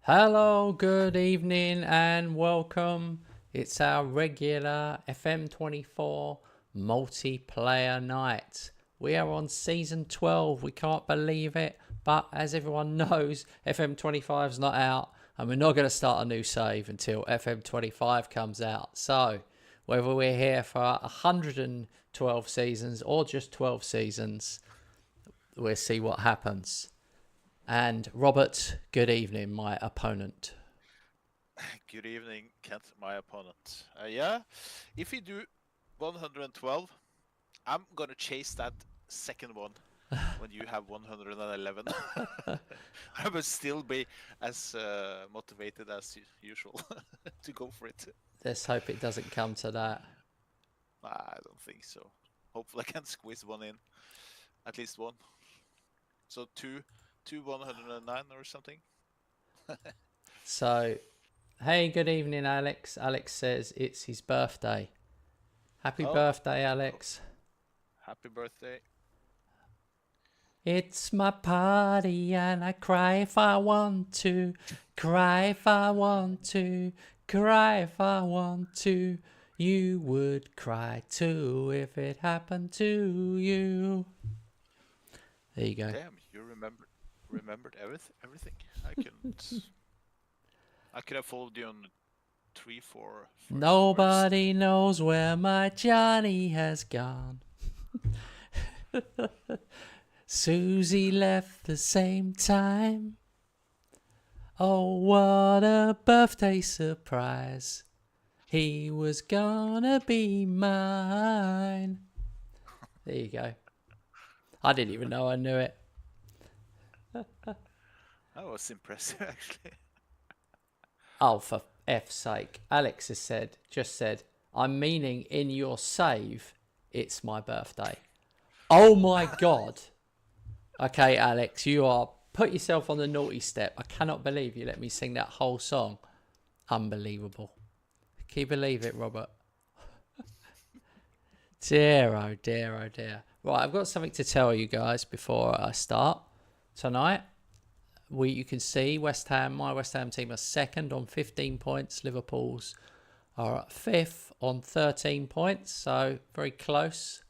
Hello, good evening, and welcome. It's our regular FM24 multiplayer night. We are on season 12. We can't believe it, but as everyone knows, FM25 is not out, and we're not going to start a new save until FM25 comes out. So, whether we're here for 112 seasons or just 12 seasons, we'll see what happens. And Robert, good evening, my opponent. Good evening, Kent, my opponent. Yeah, if you do 112, I'm gonna chase that second one when you have 111. I will still be as motivated as usual to go for it. Let's hope it doesn't come to that. I don't think so. Hopefully, I can squeeze one in, at least one. So two 109 or something. So, hey, good evening, Alex. Alex says it's his birthday. Happy Oh, birthday, Alex. happy birthday! It's my party and I cry if I want to. Cry if I want to. Cry if I want to. You would cry too if it happened to you. There you go. Damn, you remembered everything. I could have followed you on 3, 4 first words. Nobody knows where my Johnny has gone. Susie left the same time. Oh, what a birthday surprise. He was gonna be mine. There you go. I didn't even know I knew it. That was impressive, actually. Oh, for F's sake. Alex has just said, I'm meaning in your save, it's my birthday. Oh my God. Okay, Alex, put yourself on the naughty step. I cannot believe you let me sing that whole song. Unbelievable. Can you believe it, Robert? Dear, oh dear, oh dear. Right, I've got something to tell you guys before I start. Tonight, you can see my West Ham team are second on 15 points. Liverpool's are at fifth on 13 points. So very close.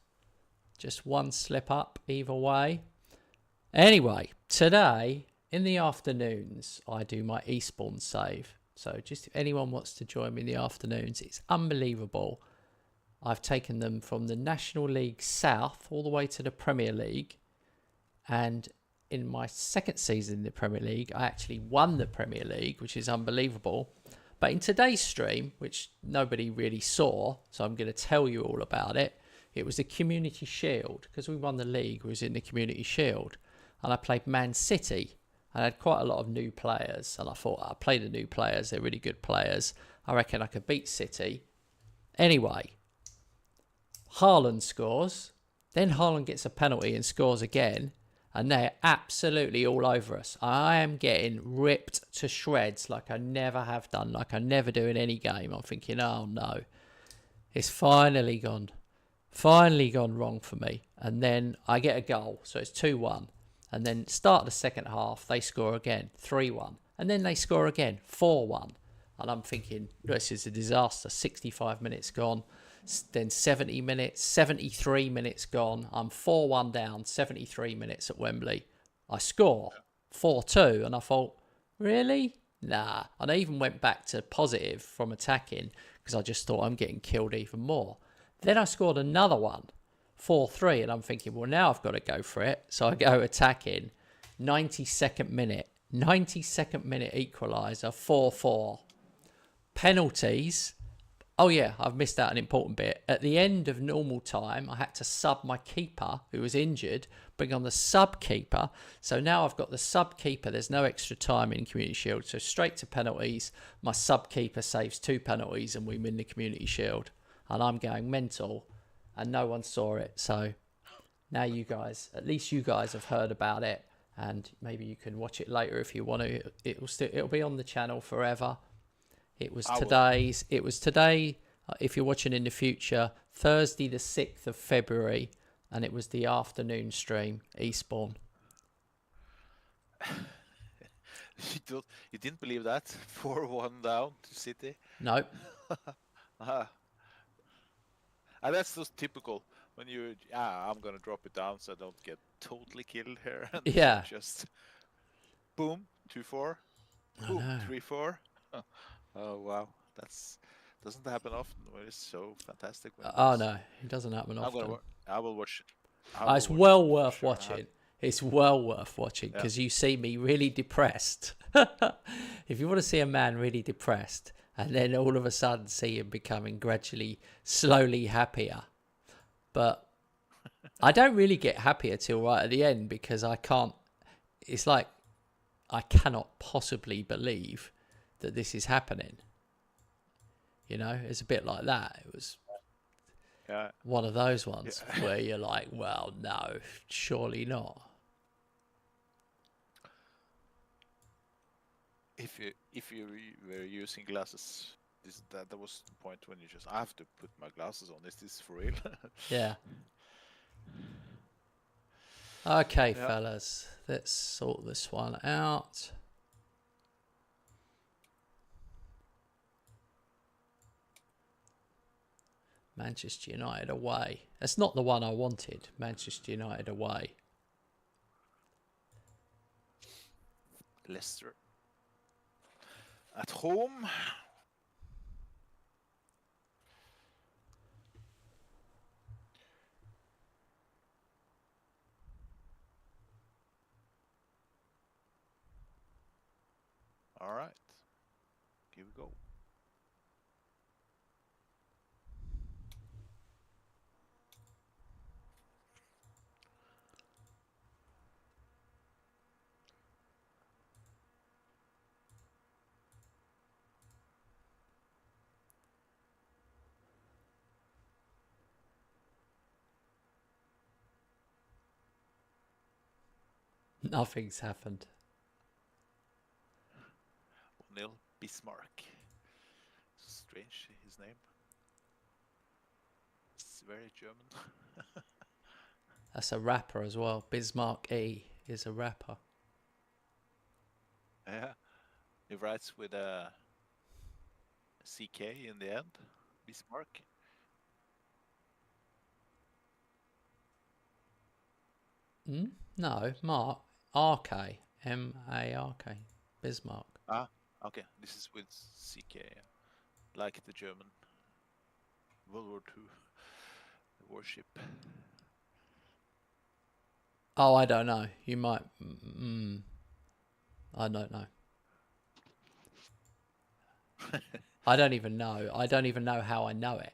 Just one slip up either way. Anyway, today in the afternoons, I do my Eastbourne save. So just if anyone wants to join me in the afternoons, it's unbelievable. I've taken them from the National League South all the way to the Premier League. And in my second season in the Premier League, I actually won the Premier League, which is unbelievable. But in today's stream, which nobody really saw, so I'm going to tell you all about it, it was the Community Shield. Because we won the league, we was in the Community Shield. And I played Man City. I had quite a lot of new players. And I thought, I'll play the new players. They're really good players. I reckon I could beat City. Anyway, Haaland scores. Then Haaland gets a penalty and scores again. And they're absolutely all over us. I am getting ripped to shreds like I never have done. Like I never do in any game. I'm thinking, oh no. It's finally gone wrong for me. And then I get a goal. So it's 2-1. And then start the second half, they score again, 3-1. And then they score again, 4-1. And I'm thinking, this is a disaster. 65 minutes gone. Then 70 minutes, 73 minutes gone. I'm 4-1 down, 73 minutes at Wembley. I score 4-2. And I thought, really? Nah. And I even went back to positive from attacking because I just thought I'm getting killed even more. Then I scored another one. 4-3, and I'm thinking, well, now I've got to go for it. So I go attacking. 92nd minute equaliser, 4-4. Penalties. Oh yeah, I've missed out an important bit. At the end of normal time, I had to sub my keeper, who was injured, bring on the sub keeper. So now I've got the sub keeper. There's no extra time in Community Shield. So straight to penalties. My sub keeper saves 2 penalties, and we win the Community Shield. And I'm going mental. And no one saw it, so now you guys, at least you guys have heard about it, and maybe you can watch it later if you want to. It'll be on the channel forever. It was today. If you're watching in the future, Thursday the 6th of February, and it was the afternoon stream, Eastbourne. You didn't believe that? 4-1 down to City. Nope. And that's just typical when I'm gonna drop it down so I don't get totally killed here. And Yeah. just boom, 2-4, I boom, know. 3-4. Oh wow, doesn't happen often. But it's so fantastic when it Oh does. no, it doesn't happen often. I will watch. It's well worth sure. watching. It's well worth watching because you see me really depressed. If you want to see a man really depressed and then all of a sudden see him becoming gradually, slowly happier. But I don't really get happier till right at the end because I can't. It's like I cannot possibly believe that this is happening. You know, it's a bit like that. It was one of those ones where you're like, well, no, surely not. If you were using glasses, that was the point when you I have to put my glasses on. Is this for real? Yeah. Okay, fellas, let's sort this one out. Manchester United away. That's not the one I wanted. Manchester United away. Leicester at home. All right, here we go. Nothing's happened. O'Neill Bismarck. Strange, his name. It's very German. That's a rapper as well. Bismarck E is a rapper. Yeah, he writes with a CK in the end. Bismarck. No, Mark. RK. M-A-R-K. Bismarck. Ah, okay. This is with CK, like the German World War II warship. Oh, I don't know. You might. I don't know. I don't even know. I don't even know how I know it.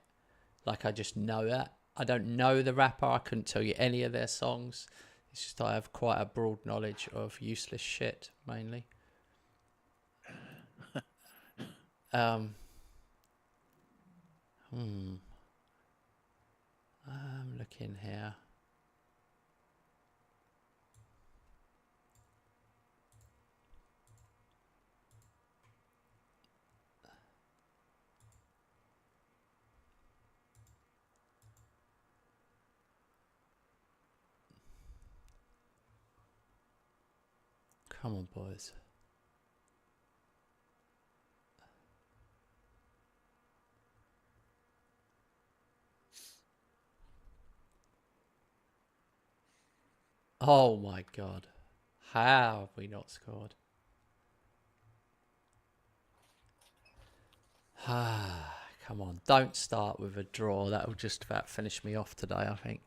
Like, I just know that. I don't know the rapper. I couldn't tell you any of their songs. It's just I have quite a broad knowledge of useless shit, mainly. I'm looking here. Come on, boys. Oh my God. How have we not scored? Come on. Don't start with a draw. That'll just about finish me off today, I think.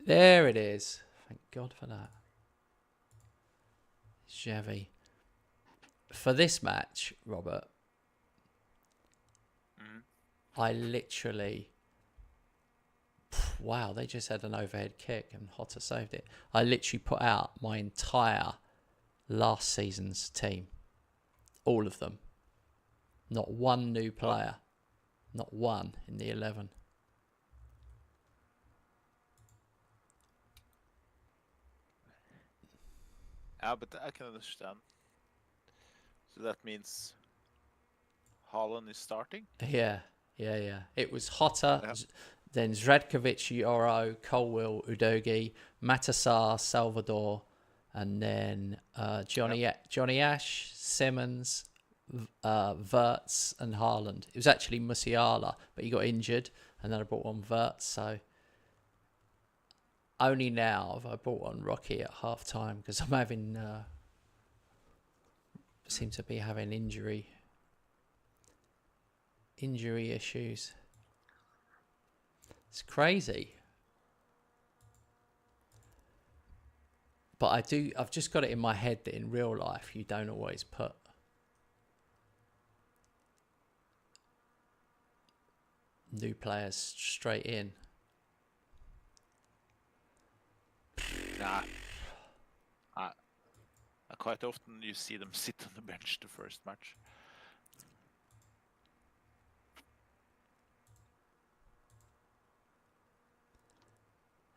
There it is. Thank God for that. Xavi. For this match, Robert, I literally... Wow, they just had an overhead kick and Hotter saved it. I literally put out my entire last season's team. All of them. Not one new player. Not one in the 11. Yeah, but I can understand. So that means Haaland is starting? Yeah. It was Hotter, Then Zradkovic, Yoro, Colwill, Udogi, Matassar, Salvador, and then Johnny Ash, Simmons, Wirtz, and Haaland. It was actually Musiala, but he got injured, and then I brought on Wirtz. So only now have I brought on Rocky at half time because I'm having seem to be having injury issues. It's crazy. But I've just got it in my head that in real life you don't always put new players straight in. Nah. Quite often you see them sit on the bench the first match.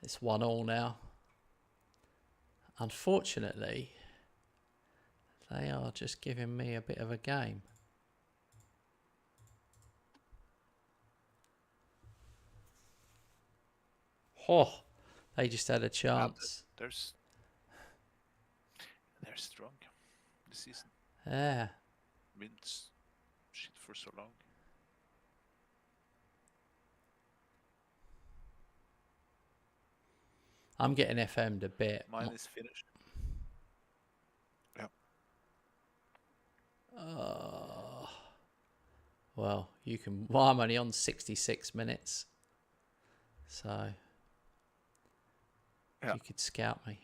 It's 1-1 now. Unfortunately, they are just giving me a bit of a game. Oh, they just had a chance. They're strong this season. Yeah. Been shit for so long. I'm getting FM'd a bit. Mine is finished. Yeah. Well, you can. Well, I'm only on 66 minutes, so you could scout me.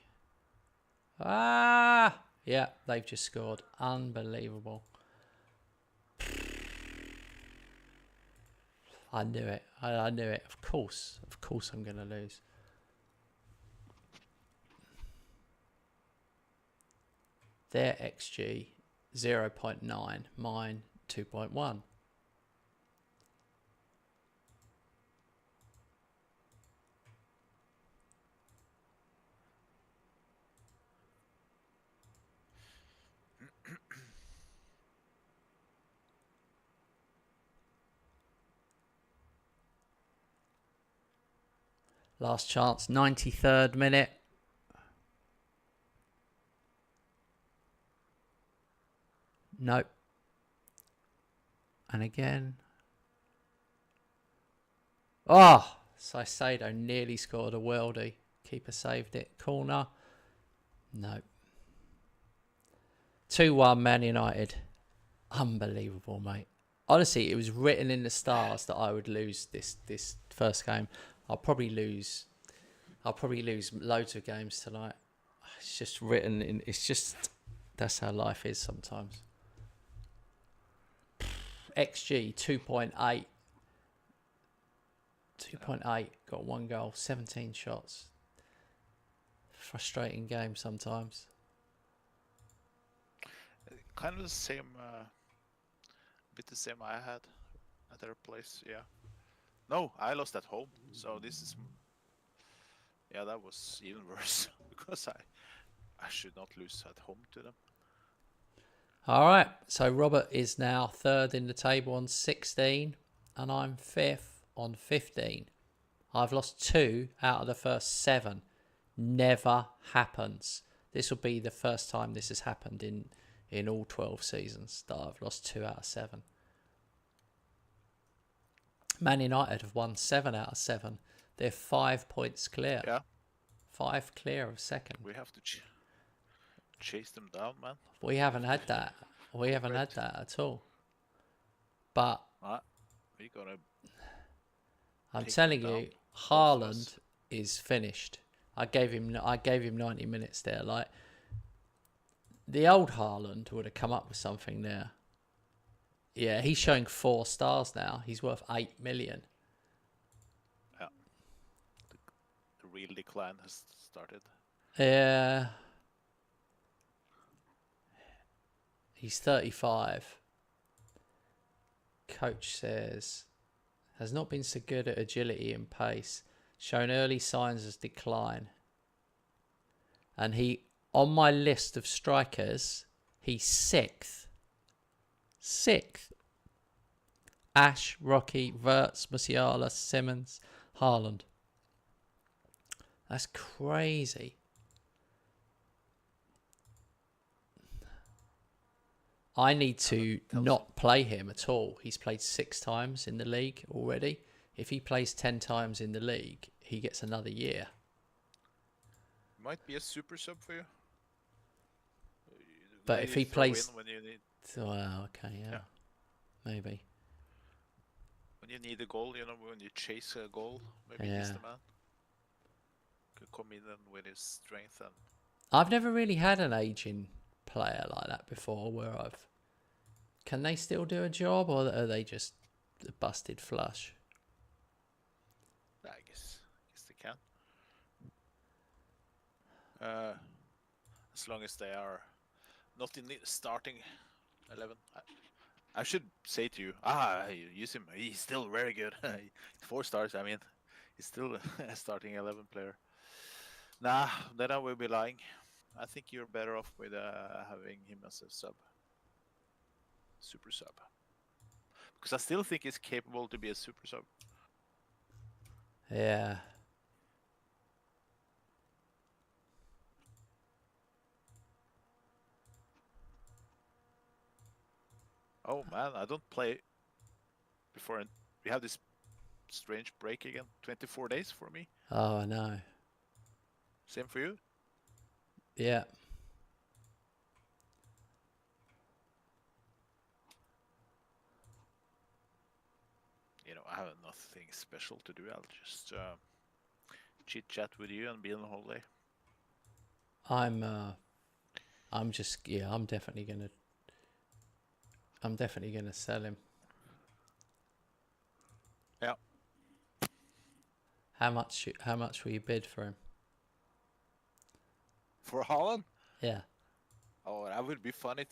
Yeah, they've just scored. Unbelievable. I knew it. I knew it. Of course I'm going to lose. Their XG 0.9, mine 2.1. Last chance, 93rd minute. Nope. And again. Oh, Saicedo nearly scored a worldie. Keeper saved it. Corner. Nope. 2-1 Man United. Unbelievable, mate. Honestly, it was written in the stars that I would lose this first game. I'll probably lose loads of games tonight. It's just written in. It's just that's how life is sometimes. XG 2.8. 2.8. Got 1 goal, 17 shots. Frustrating game sometimes. Kind of the same, bit the same I had at their place. Yeah. No, I lost at home, so this is. Yeah, that was even worse because I should not lose at home to them. All right, so Robert is now third in the table on 16, and I'm fifth on 15. I've lost 2 out of the first 7. Never happens. This will be the first time this has happened in all 12 seasons that I've lost 2 out of 7. Man United have won 7 out of 7. They're 5 points clear. Yeah. 5 clear of second. We have to chase them down, man. We haven't had that. We haven't had that at all. But we gotta. I'm telling you, Haaland is finished. I gave him 90 minutes there. Like the old Haaland would have come up with something there. Yeah, he's showing 4 stars now. He's worth 8 million. Yeah. The real decline has started. Yeah. He's 35. Coach says, has not been so good at agility and pace. Shown early signs of decline. And he, on my list of strikers, he's 6th. 6th. Ash, Rocky, Wirtz, Musiala, Simmons, Haaland. That's crazy. I need to not play him at all. He's played 6 times in the league already. If he plays 10 times in the league, he gets another year. Might be a super sub for you. But Let if you he throw plays... in when you need, Well, okay, yeah. Maybe. when you need a goal, you know, when you chase a goal, maybe he's the man. Could come in and with his strength and... I've never really had an aging player like that before where I've... Can they still do a job, or are they just a busted flush? I guess they can. As long as they are not in the starting 11. I should say to you, use him. He's still very good. 4 stars. I mean, he's still a starting 11 player. Nah, then I will be lying. I think you're better off with having him as a sub, super sub, because I still think he's capable to be a super sub. Yeah. Oh man, I don't play before, and we have this strange break again. 24 days for me. Oh, I know. Same for you? Yeah. You know, I have nothing special to do. I'll just chit chat with you and be on holiday. I'm definitely gonna sell him. Yeah. How much will you bid for him? For Holland? Yeah. Oh, that would be funny.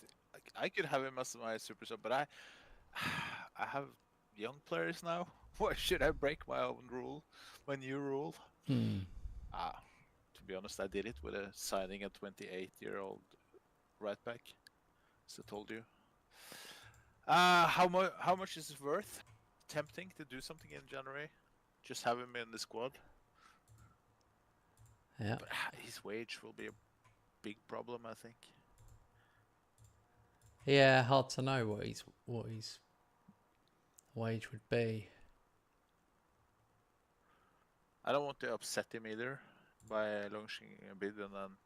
I could have him as my super sub, but I have young players now. Why should I break my own rule, my new rule? To be honest, I did it with a signing a 28-year-old right back, as I told you. How much is it worth? Tempting to do something in January? Just have him in the squad. Yeah. But his wage will be a big problem, I think. Yeah, hard to know what his wage would be. I don't want to upset him either by launching a bid and then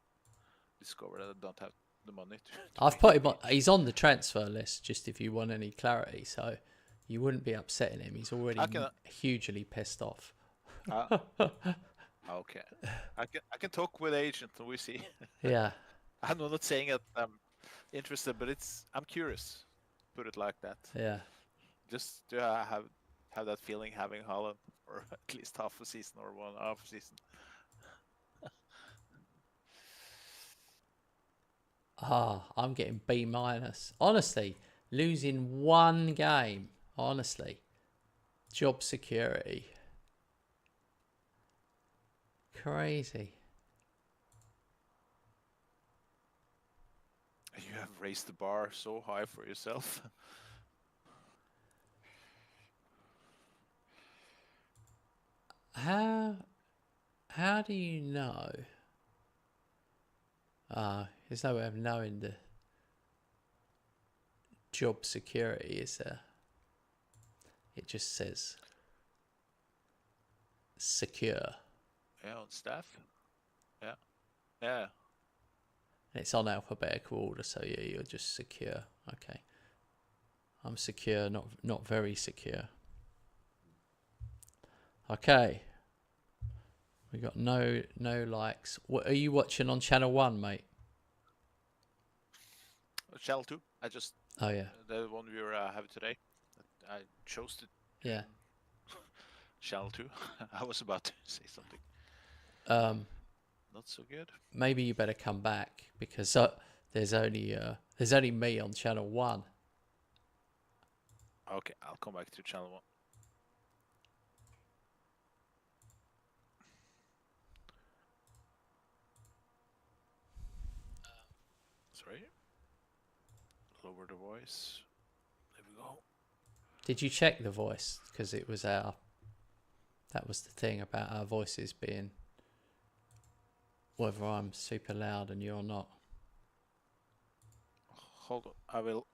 discover that I don't have the money to I've put him on, he's on the transfer list, just if you want any clarity, so you wouldn't be upsetting him. He's already hugely pissed off. Okay. I can talk with the agent and we see. Yeah. I'm not saying that I'm interested, but I'm curious. Put it like that. Yeah. Just to have that feeling having Holland for at least half a season or one half a season. I'm getting B-. Honestly, losing one game, honestly. Job security. Crazy. You have raised the bar so high for yourself. How do you know? There's no way of knowing the job security, is there? It just says secure. Yeah, on staff. Yeah. Yeah. And it's on alphabetical order, so yeah, you're just secure. Okay. I'm secure, not very secure. Okay. We got no likes. What are you watching on channel 1, mate? Channel 2. I just Oh yeah. The one we have today. I chose to Yeah. Channel 2. I was about to say something. Not so good. Maybe you better come back because there's only me on channel 1. Okay, I'll come back to channel 1. Sorry. Lower the voice. There we go. Did you check the voice? Because it was our That was the thing about our voices being whether I'm super loud and you're not. Hold on, I will.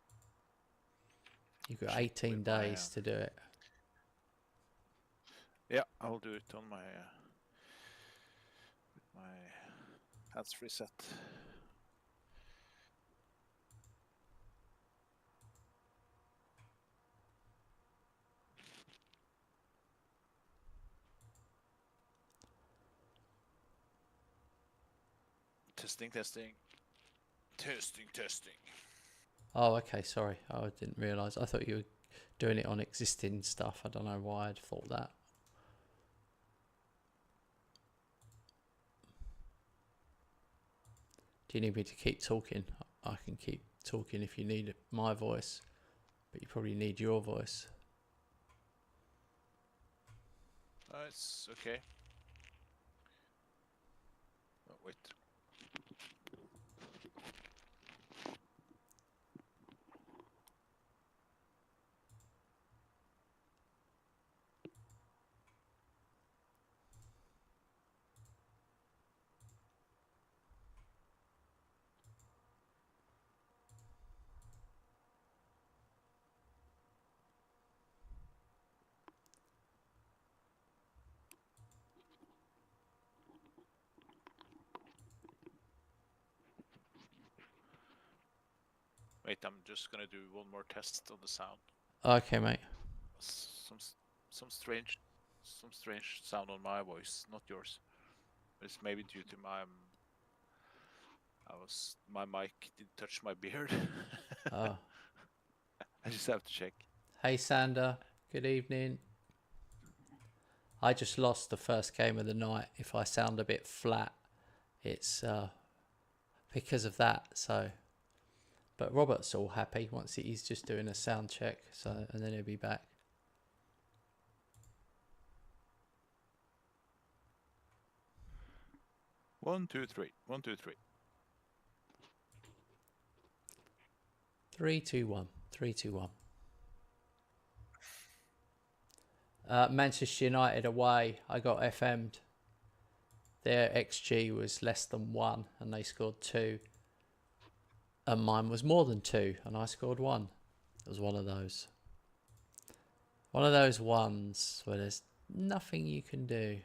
You've got check 18 with my, days to do it. Yeah, I'll do it on my with my hands-free set. Testing, testing, testing, testing. Oh, okay, sorry. I didn't realise. I thought you were doing it on existing stuff. I don't know why I'd thought that. Do you need me to keep talking? I can keep talking if you need my voice, but you probably need your voice. It's okay. Oh, wait. Wait, I'm just gonna do one more test on the sound. Okay, mate. Some strange sound on my voice, not yours. It's maybe due to my mic did touch my beard. Oh. I just have to check. Hey, Sander. Good evening. I just lost the first game of the night. If I sound a bit flat, it's because of that. So, but Robert's all happy once he's just doing a sound check. So, and then he'll be back. One, two, three. 1, 2, 3. 3, 2, 1. 3, 2, 1. Manchester United away. I got FM'd. Their XG was less than 1 and they scored 2. And mine was more than 2 and I scored 1. It was one of those. One of those ones where there's nothing you can do.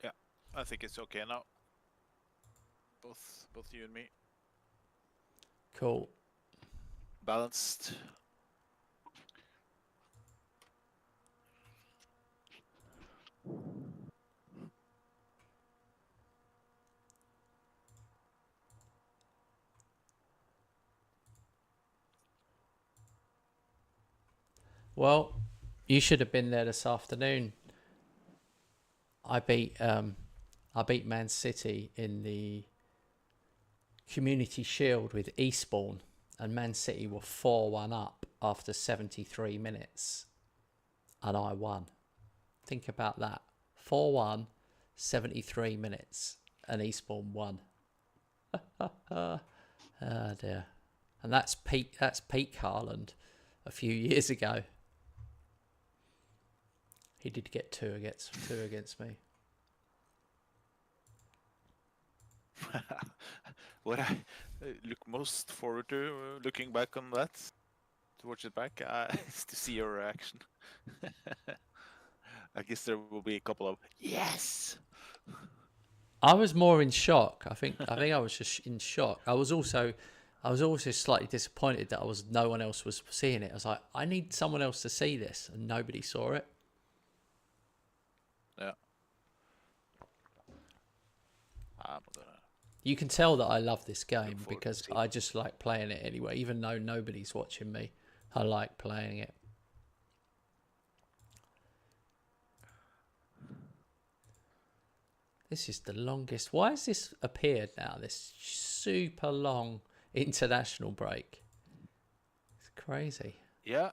Yeah, I think it's okay now. Both you and me. Cool. Balanced. Well, you should have been there this afternoon. I beat Man City in the Community Shield with Eastbourne, and Man City were 4-1 up after 73 minutes, and I won. Think about that. 4-1, 73 minutes, and Eastbourne won. Oh dear. And that's peak Haaland a few years ago. He did get two against me. What I look most forward to looking back on that, to watch it back, is to see your reaction. I guess there will be a couple of yes. I was more in shock. I think I was just in shock. I was also slightly disappointed that no one else was seeing it. I was like, I need someone else to see this, and nobody saw it. Yeah. You can tell that I love this game forward to because seeing I just like playing it anyway. Even though nobody's watching me, I like playing it. This is the longest. Why has this appeared now? This super long international break. It's crazy. Yeah.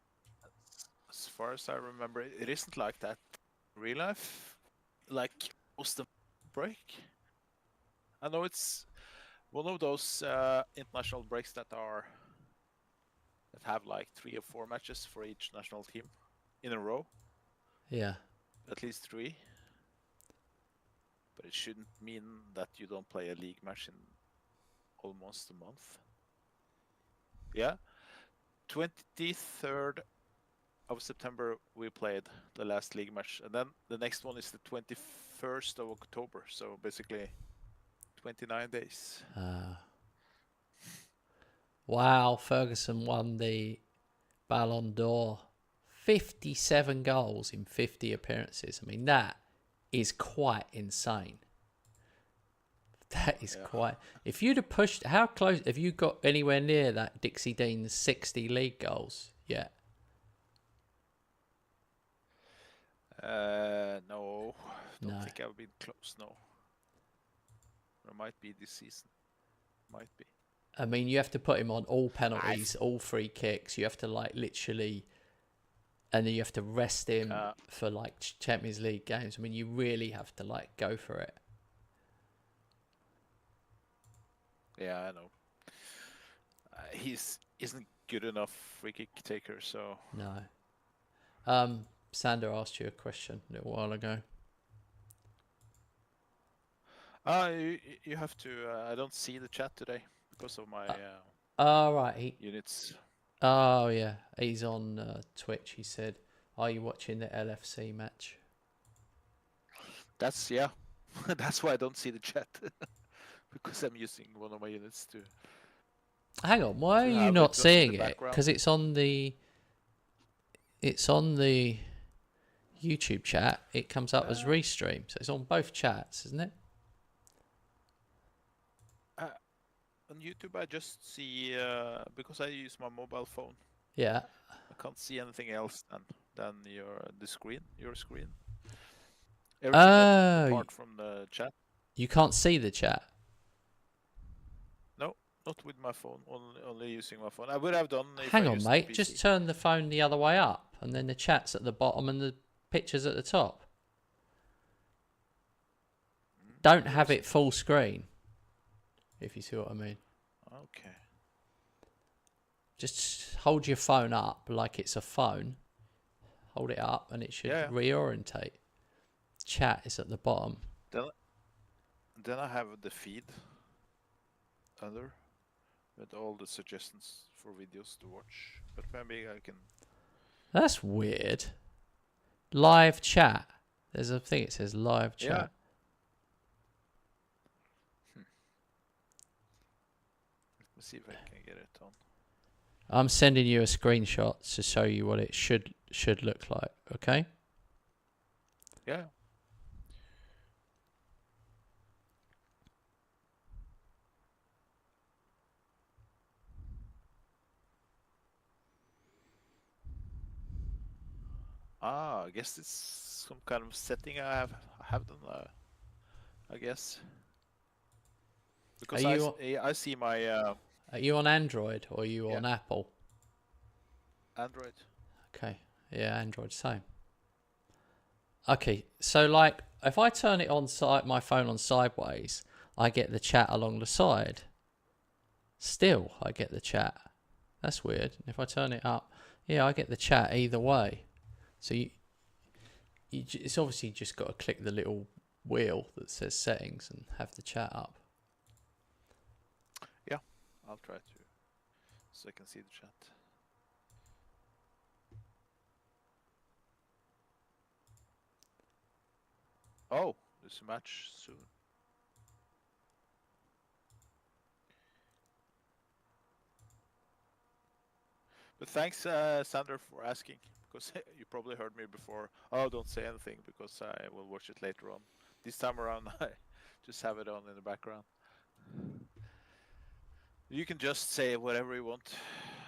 As far as I remember, it isn't like that in real life. Like most of the break. I know it's one of those international breaks that have like 3 or 4 matches for each national team in a row, Yeah. at least 3. But it shouldn't mean that you don't play a league match in almost a month. Yeah, 23rd of September we played the last league match, and then the next one is the 21st of October. So basically, 29 days. Wow, Ferguson won the Ballon d'Or. 57 goals in 50 appearances. I mean, that is quite insane. That is quite... If you'd have pushed... How close... Have you got anywhere near that Dixie Dean's 60 league goals yet? No. No. Don't think I've been close, no. There might be this season. Might be. I mean, you have to put him on all penalties, all free kicks. You have to, like, literally... And then you have to rest him for, like, Champions League games. I mean, you really have to, like, go for it. Yeah, I know. He's isn't good enough free kick taker, so... No. Sander asked you a question a little while ago. You have to... I don't see the chat today because of my Right. units. Oh, yeah. He's on Twitch. He said, are you watching the LFC match? That's, yeah. That's why I don't see the chat. Because I'm using one of my units to... Hang on. Why are you not seeing it? Because it's on the YouTube chat. It comes up as restream. So it's on both chats, isn't it? On YouTube, I just see... because I use my mobile phone. Yeah. I can't see anything else than your screen. Everything apart from the chat. You can't see the chat? No, not with my phone. Only using my phone. I would have done if Hang I on, used mate. the PC. Just turn the phone the other way up, and then the chat's at the bottom and the picture's at the top. Don't have it full screen, if you see what I mean. Okay. Just hold your phone up like it's a phone. Hold it up and it should reorientate. Chat is at the bottom. Then I have the feed under with all the suggestions for videos to watch. But maybe I can... That's weird. Live chat. There's a thing, it says live chat. Yeah. Let me see if I can get it on. I'm sending you a screenshot to show you what it should look like, okay? Yeah. I guess it's some kind of setting I have done. I guess because I see my. Are you on Android or are you on Apple? Android. Okay, yeah, Android, same. Okay, so like if I turn it on my phone on sideways, I get the chat along the side. Still, I get the chat. That's weird. If I turn it up, yeah, I get the chat either way. So it's obviously just got to click the little wheel that says settings and have the chat up. Yeah, I'll try to, so I can see the chat. Oh, there's a match soon. But thanks, Sander, for asking, because you probably heard me before. Oh, don't say anything, because I will watch it later on. This time around, I just have it on in the background. You can just say whatever you want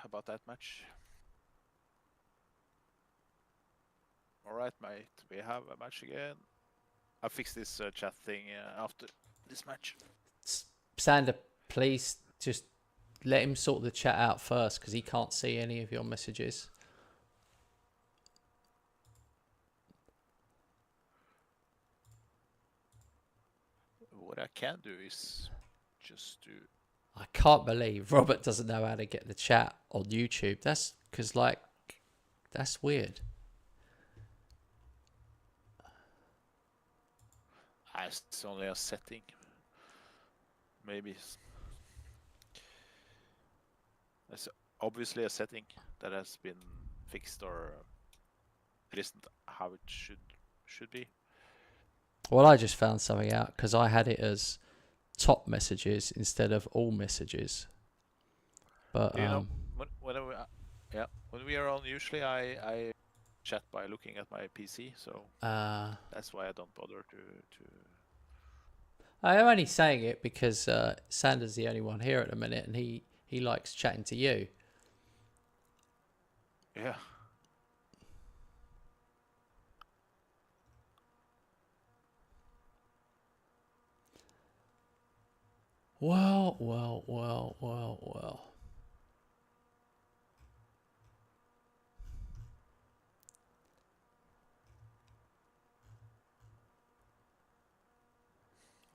about that match. Alright, mate, we have a match again. I'll fix this chat thing after this match. Sander, please just let him sort the chat out first, because he can't see any of your messages. What I can do is just do. I can't believe Robert doesn't know how to get the chat on YouTube. That's because, like, that's weird. It's only a setting. Maybe it's obviously a setting that has been fixed, or it isn't how it should be. Well, I just found something out because I had it as top messages instead of all messages. But Do you know when we are on? Usually, I chat by looking at my PC, so that's why I don't bother to. I'm only saying it because Sander's the only one here at the minute, and he likes chatting to you. Yeah. Well.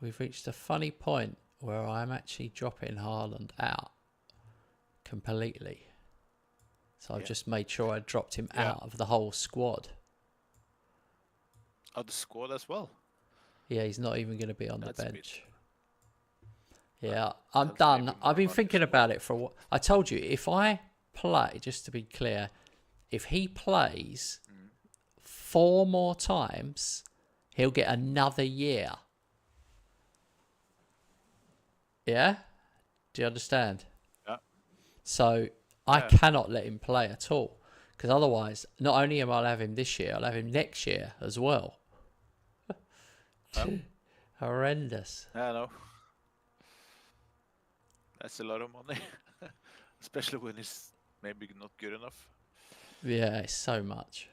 We've reached a funny point where I'm actually dropping Haaland out completely. So I've just made sure I dropped him out of the whole squad. Oh, the squad as well? Yeah, he's not even going to be on the bench. Yeah, I'm done. I've been thinking about it for a while. I told you, if I play, just to be clear, if he plays 4 more times, he'll get another year. Yeah? Do you understand? Yeah. So I cannot let him play at all. Because otherwise, not only am I have him this year, I'll have him next year as well. Horrendous. I know. That's a lot of money. Especially when it's maybe not good enough. Yeah, it's so much.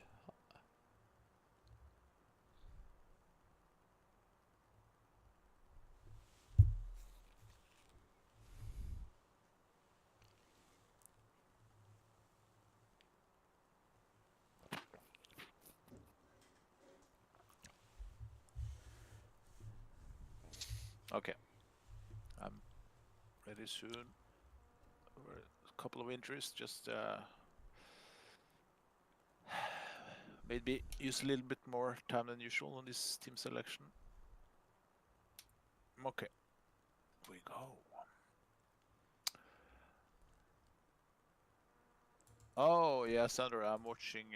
Okay. I'm ready soon. A couple of injuries, just maybe use a little bit more time than usual on this team selection. Okay. We go. Oh yeah, Sandra, I'm watching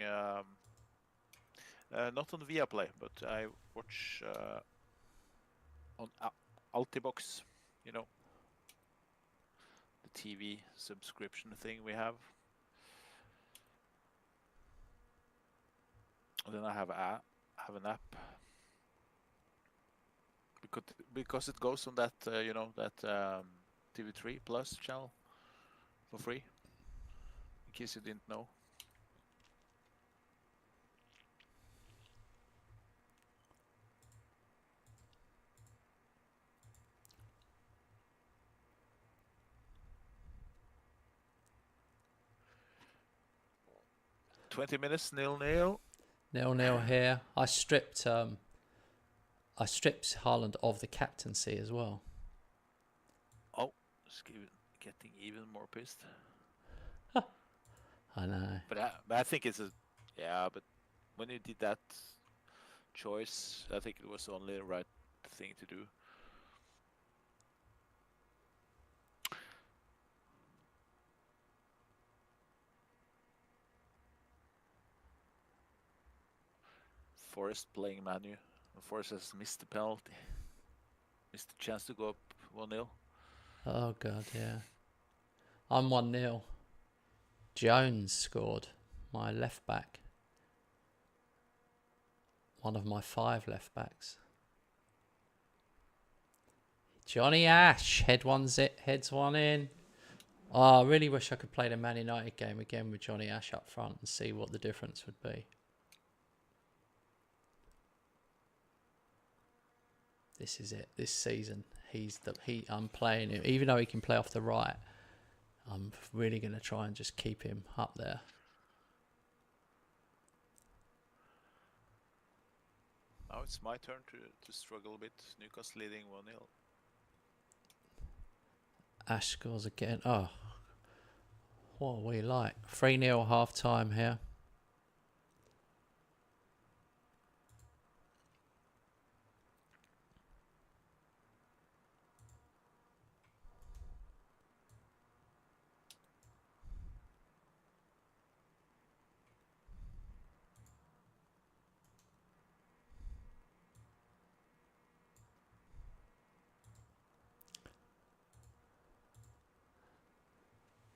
not on Viaplay, but I watch on Altibox, you know, the TV subscription thing we have. And then I have an app because it goes on that you know, that TV3 Plus channel for free. In case you didn't know. "20 minutes, 0-0. 0-0 here. I stripped Haaland of the captaincy as well. Oh, it's getting even more pissed. I know. But I think it's but when you did that choice, I think it was only the right thing to do. Forrest playing Manu. Forrest has missed the penalty. Missed the chance to go up 1-0. Oh, God, yeah. I'm 1-0. Jones scored, my left back. One of my 5 left backs. Johnny Ash heads one in. Oh, I really wish I could play the Man United game again with Johnny Ash up front and see what the difference would be. This is it. This season, I'm playing him, even though he can play off the right. I'm really going to try and just keep him up there. Now it's my turn to struggle a bit. Newcastle leading 1-0. Ash scores again. Oh, what are we like? 3-0 half time here.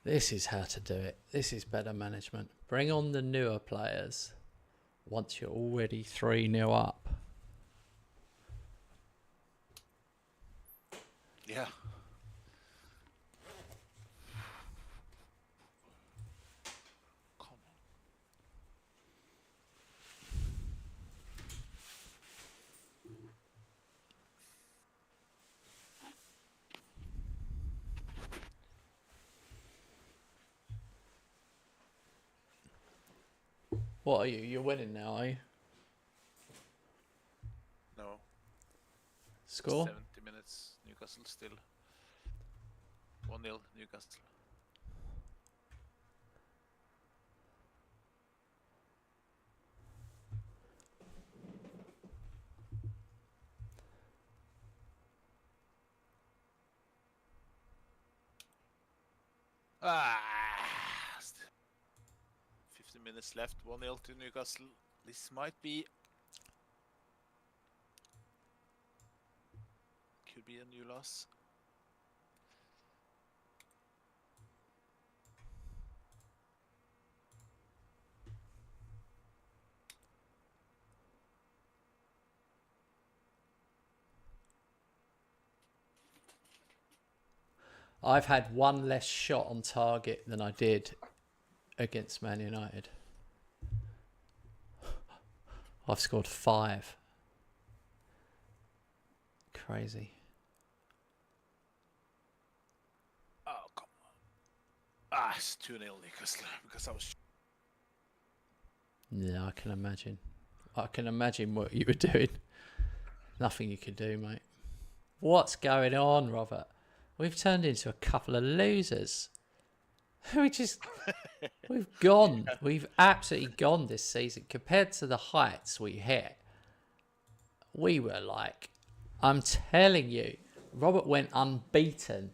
This is how to do it. This is better management. Bring on the newer players once you're already 3-0 up. Yeah. Come on. What are you? You're winning now, are you? No. Score? 70 minutes. Newcastle still 1-0 Newcastle. Ah, 15 minutes left. 1-0 to Newcastle. This might be. Could be a new loss. I've had one less shot on target than I did against Man United. I've scored 5. Crazy. Oh, come on. Ah, it's 2-0 Newcastle because I was. Yeah, I can imagine. I can imagine what you were doing. Nothing you could do, mate. What's going on, Robert? We've turned into a couple of losers. We've gone. We've absolutely gone this season. Compared to the heights we hit, we were like, I'm telling you, Robert went unbeaten.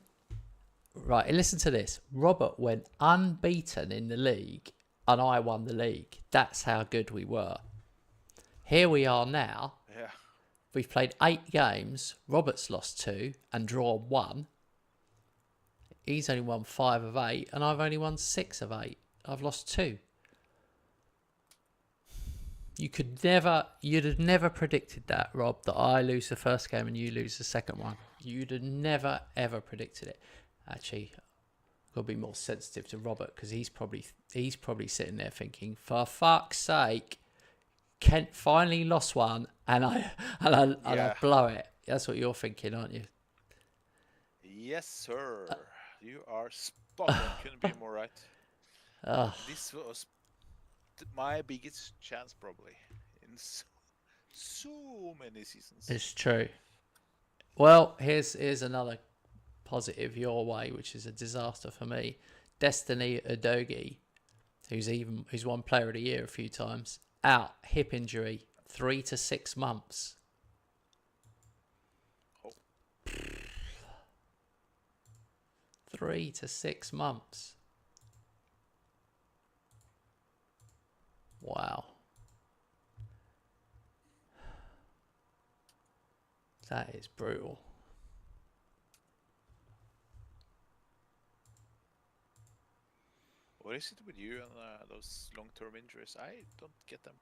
Right, listen to this. Robert went unbeaten in the league and I won the league. That's how good we were. Here we are now. Yeah. We've played 8 games. Robert's lost 2 and drawn 1. He's only won 5 of 8 and I've only won 6 of 8. I've lost 2. You'd have never predicted that, Rob, that I lose the first game and you lose the second one. You'd have never, ever predicted it. Actually, I've got to be more sensitive to Robert because he's probably sitting there thinking, for fuck's sake, Kent finally lost one and I blow it. That's what you're thinking, aren't you? Yes, sir. You are spot on. Couldn't be more right. This was my biggest chance probably in so many seasons. It's true. Well, here's another positive your way, which is a disaster for me. Destiny Udogie, who's won Player of the Year a few times, out, hip injury, 3 to 6 months. Oh. 3 to 6 months. Wow. That is brutal. What is it with you and those long-term injuries? I don't get them.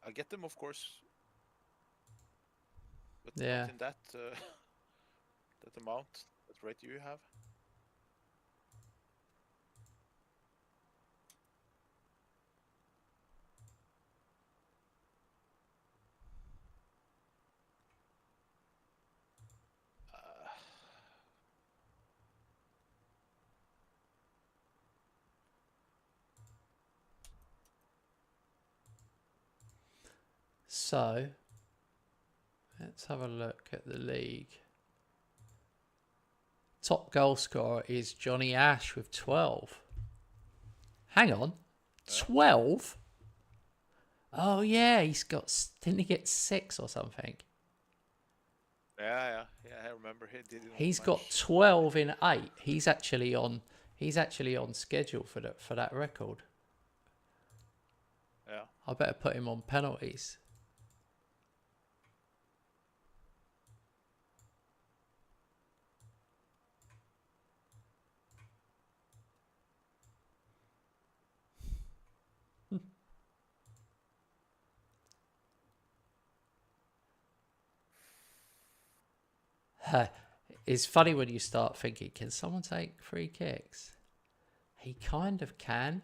I get them, of course, but Yeah. not in that that amount, that rate you have. So, let's have a look at the league Top goal scorer is Johnny Ash with 12. Hang on. 12? Oh, yeah, didn't he get 6 or something? Yeah. I remember he did it. He's got 12 in 8. He's actually on schedule for that record. Yeah. I better put him on penalties. It's funny when you start thinking, can someone take free kicks? He kind of can.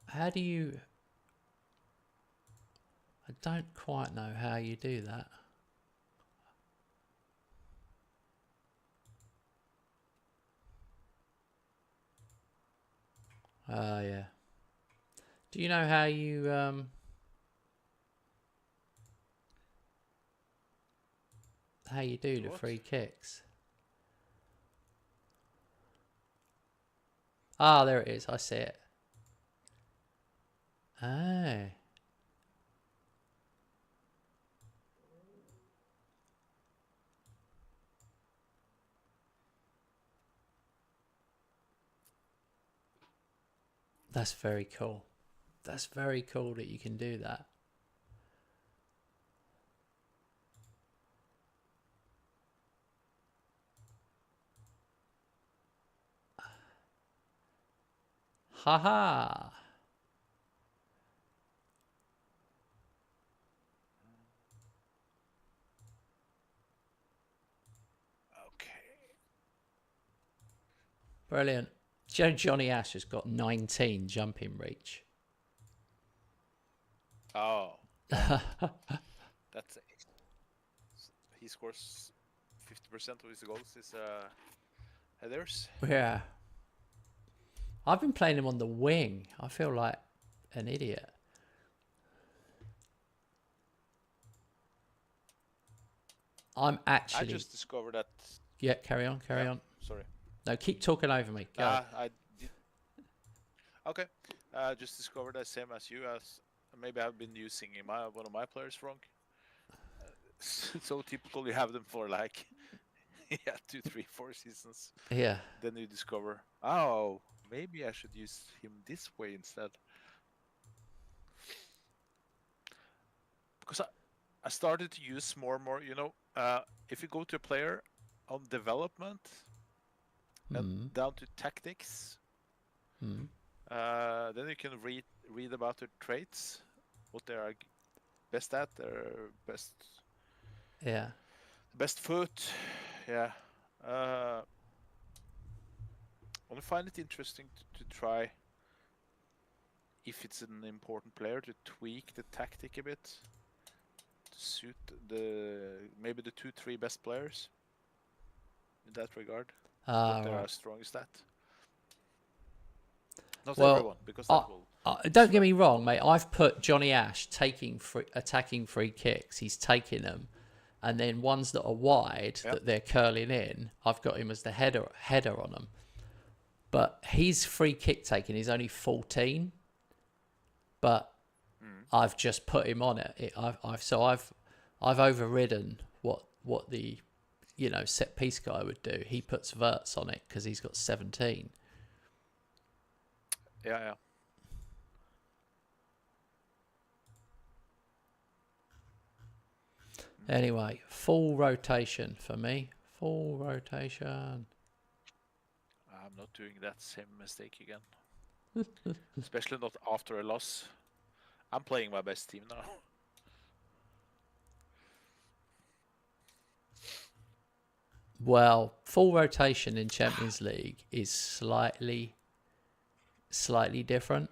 How do you... I don't quite know how you do that. Yeah. Do you know how you... how you do the free kicks? Ah, there it is. I see it. Oh. That's very cool. That's very cool that you can do that. Haha. Okay. Brilliant. Johnny Ash has got 19 jumping reach. Oh. That's he scores 50% of his goals is headers. Yeah. I've been playing him on the wing. I feel like an idiot. I just discovered that. Yeah, carry on. Sorry. No, keep talking over me. Go. I did. Okay. Just discovered the same as you. As maybe I've been using one of my players wrong. So typical, you have them for like 2, 3, 4 seasons. Yeah. Then you discover, oh, maybe I should use him this way instead. Because I started to use more and more. If you go to a player on development and down to tactics, then you can read about their traits, what they are best at, their best foot. Yeah. I find it interesting to try, if it's an important player, to tweak the tactic a bit to suit maybe the 2, 3 best players in that regard. What they are strongest at. Not everyone, because that will... don't get me wrong, mate. I've put Johnny Ash attacking free kicks. He's taking them, and then ones that are wide that they're curling in, I've got him as the header on them. But his free kick taking is only 14. But I've just put him on it. I've overridden what the set piece guy would do. He puts verts on it because he's got 17. Yeah. Anyway, full rotation for me. Full rotation. I'm not doing that same mistake again. Especially not after a loss. I'm playing my best team now. Well, full rotation in Champions League is slightly different.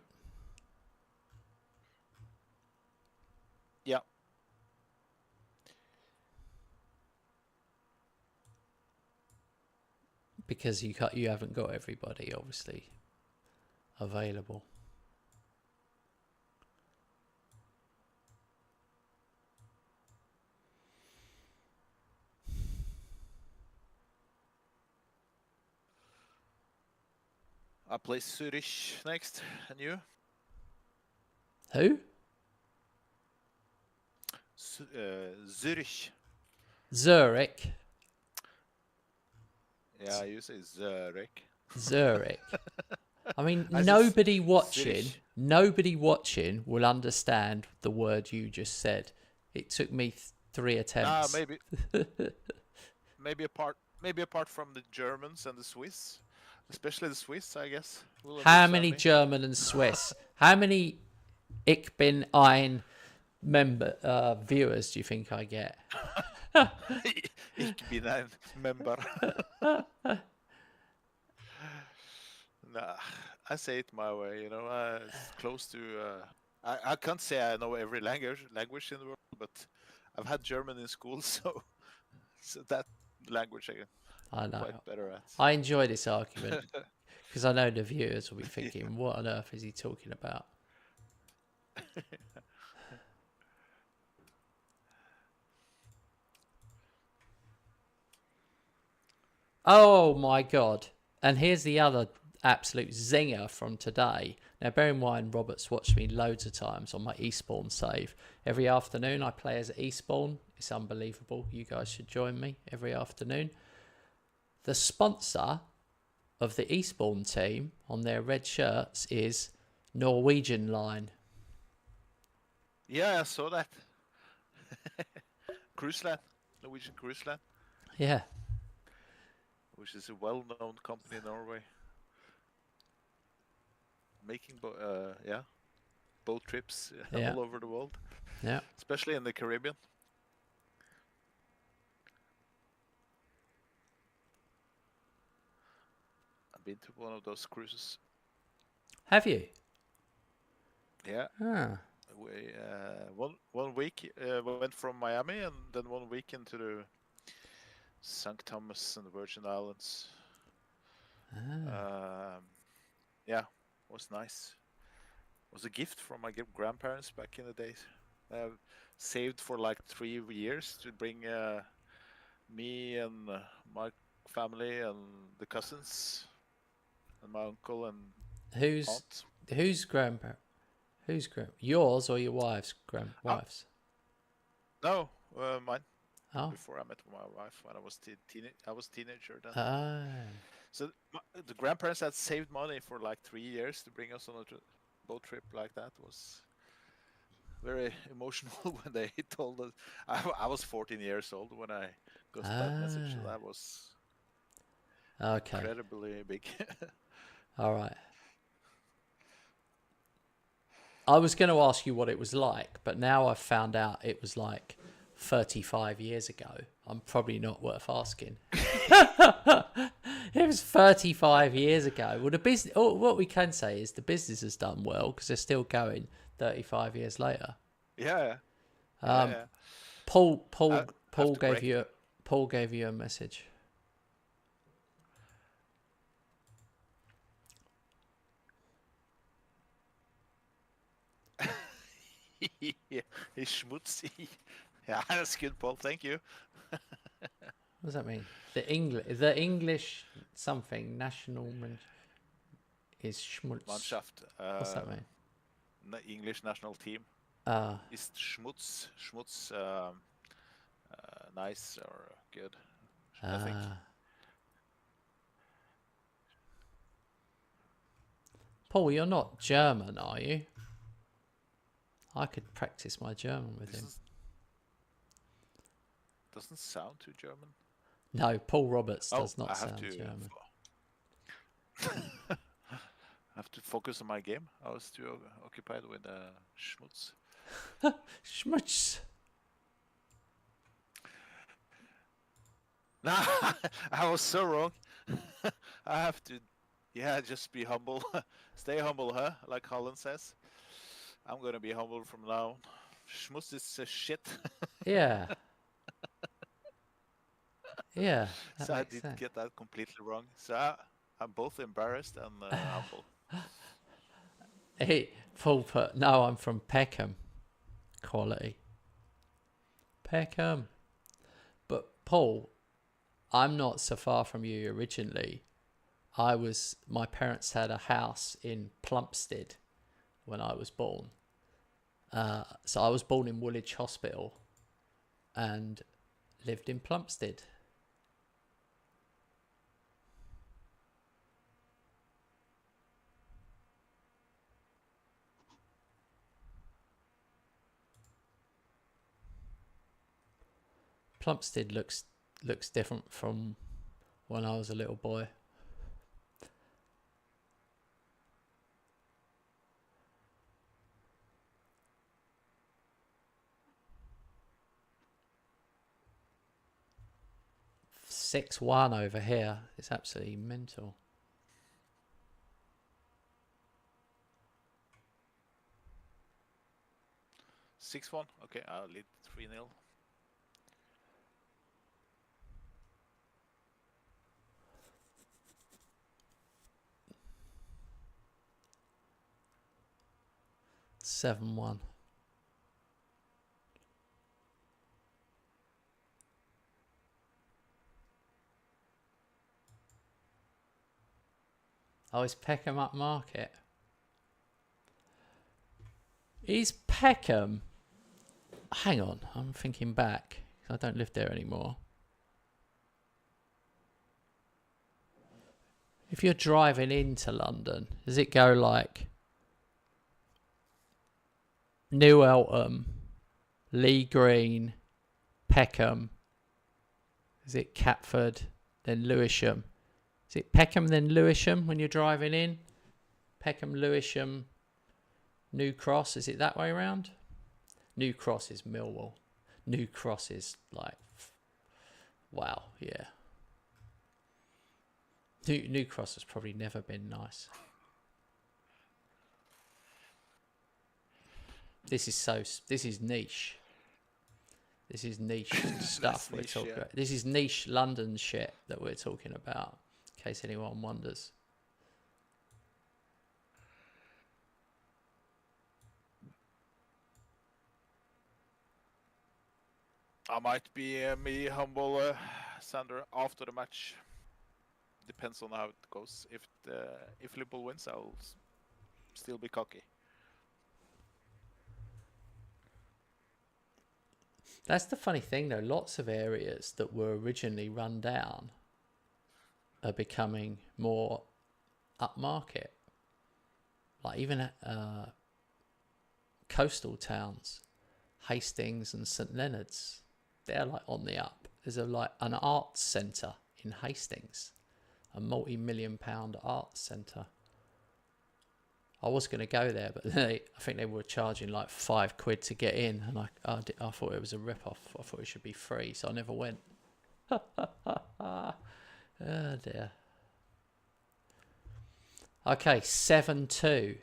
Yeah. Because you haven't got everybody obviously available. I play Zurich next, and you? Who? Zurich. Zurich. Yeah, you say Zurich. Zurich. I mean, I said nobody watching will understand the word you just said. It took me 3 attempts. Maybe apart from the Germans and the Swiss, especially the Swiss, I guess. Will How understand many me. German and Swiss? How many Ich bin ein viewers do you think I get? Ich bin ein Member. Nah, I say it my way. It's close to. I can't say I know every language in the world, but I've had German in school, so that language I I'm know. quite better at. I enjoy this argument because I know the viewers will be thinking, "What on earth is he talking about?" Oh my god! And here's the other absolute zinger from today. Now, bear in mind, Robert's watched me loads of times on my Eastbourne save. Every afternoon, I play as Eastbourne. It's unbelievable. You guys should join me every afternoon. The sponsor of the Eastbourne team on their red shirts is Norwegian Line. Yeah, I saw that. Cruise Line, Norwegian Cruise Line. Yeah. Which is a well-known company in Norway. Making boat trips all over the world. Yeah. Especially in the Caribbean. I've been to one of those cruises. Have you? Yeah. We one week we went from Miami, and then 1 week into the St. Thomas and the Virgin Islands. Yeah, it was nice. It was a gift from my grandparents back in the days. Saved for like 3 years to bring me and my family and the cousins and my uncle and aunt. Whose grandparent? Yours or your wife's grandwife's? No, mine. Oh. Before I met my wife, when I was teenager then. So the grandparents had saved money for like 3 years to bring us on a boat trip like that. It was very emotional when they told us. I was 14 years old when I got that message. So that was incredibly big. All right. I was going to ask you what it was like, but now I've found out it was like 35 years ago. I'm probably not worth asking. It was 35 years ago. Well, the business. What we can say is the business has done well because they're still going 35 years later. Yeah. Paul gave you a message. He's schmutzy. Yeah, that's good, Paul. Thank you. What does that mean? The English something national is schmutz. Mannschaft. What's that mean? English national team. Is schmutz nice or good? I think. Paul, you're not German, are you? I could practice my German with him. Doesn't sound too German. No, Paul Roberts does not sound German. I have to focus on my game. I was too occupied with schmutz. Schmutz. Nah, I was so wrong. I have to, just be humble. Stay humble, huh? Like Holland says. I'm gonna be humble from now on. Schmutz is shit. Yeah. Yeah. So I did get that completely wrong. So I'm both embarrassed and humble. Hey, Paul put, no, I'm from Peckham. Quality. Peckham. But Paul, I'm not so far from you originally. my parents had a house in Plumstead when I was born. So I was born in Woolwich Hospital and lived in Plumstead. Plumstead looks different from when I was a little boy. Six-one over here. It's absolutely mental. Six-one. Okay, I'll lead 3-0. Seven-one. Oh, is Peckham upmarket? Is Peckham... Hang on, I'm thinking back. I don't live there anymore. If you're driving into London, does it go like New Eltham, Lee Green, Peckham? Is it Catford, then Lewisham? Is it Peckham, then Lewisham when you're driving in? Peckham, Lewisham, New Cross. Is it that way around? New Cross is Millwall. New Cross is like... Wow, yeah. New Cross has probably never been nice. This is niche. This is niche stuff we're talking about. This is niche London shit that we're talking about, in case anyone wonders. I might be me humble, Sander, after the match. Depends on how it goes. If Liverpool wins, I'll still be cocky. That's the funny thing, though. Lots of areas that were originally run down are becoming more upmarket. Like even coastal towns, Hastings and St Leonard's, they're like on the up. There's an arts centre in Hastings, a multi-million-pound arts centre. I was going to go there, but I think they were charging like £5 to get in, and I thought it was a rip-off. I thought it should be free, so I never went. Oh dear. Okay, 7-2.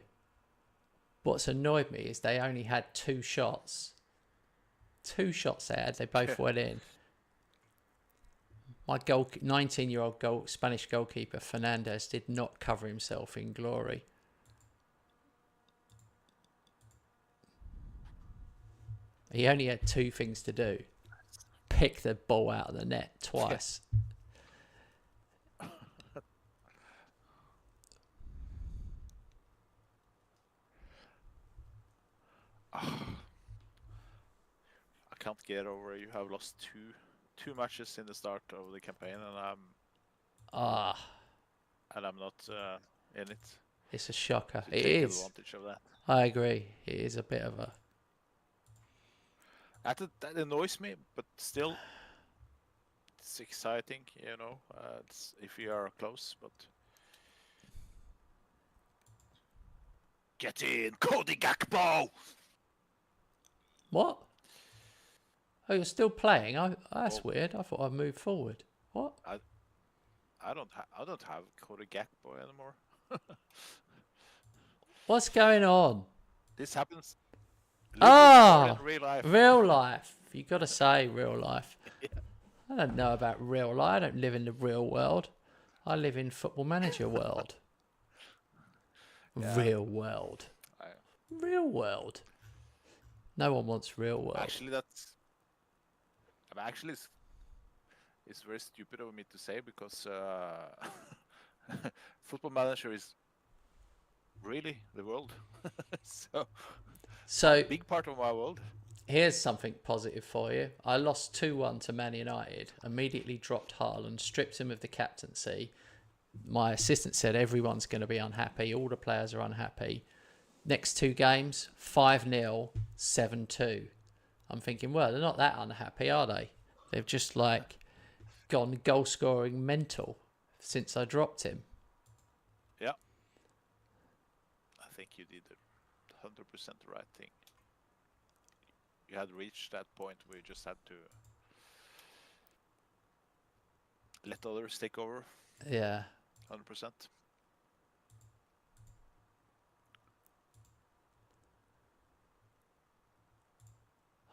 What's annoyed me is they only had 2 shots. 2 shots they had, they both went in. My 19-year-old Spanish goalkeeper, Fernandez, did not cover himself in glory. He only had 2 things to do. Pick the ball out of the net twice. I can't get over you have lost two matches in the start of the campaign, and I'm not in it. It's a shocker. To it take is. Advantage of that. I agree. It is a bit of a... That annoys me, but still, it's exciting, you know. It's if you are close, but get in, Cody Gakpo. What? Oh, you're still playing? That's weird. I thought I'd moved forward. What? I don't have Cody Gakpo anymore. What's going on? This happens. Oh, in real life. Real life. You got to say real life. Yeah. I don't know about real life. I don't live in the real world. I live in Football Manager world. Yeah. Real world. Real world. No one wants real world. Actually, it's very stupid of me to say because Football Manager is really the world. So So big part of my world. here's something positive for you. I lost 2-1 to Man United, immediately dropped Haaland, stripped him of the captaincy. My assistant said everyone's going to be unhappy. All the players are unhappy. Next 2 games, 5-0, 7-2. I'm thinking, well, they're not that unhappy, are they? They've just like gone goal scoring mental since I dropped him. Yeah, I think you did 100% the right thing. You had reached that point where you just had to let others take over. Yeah. 100%.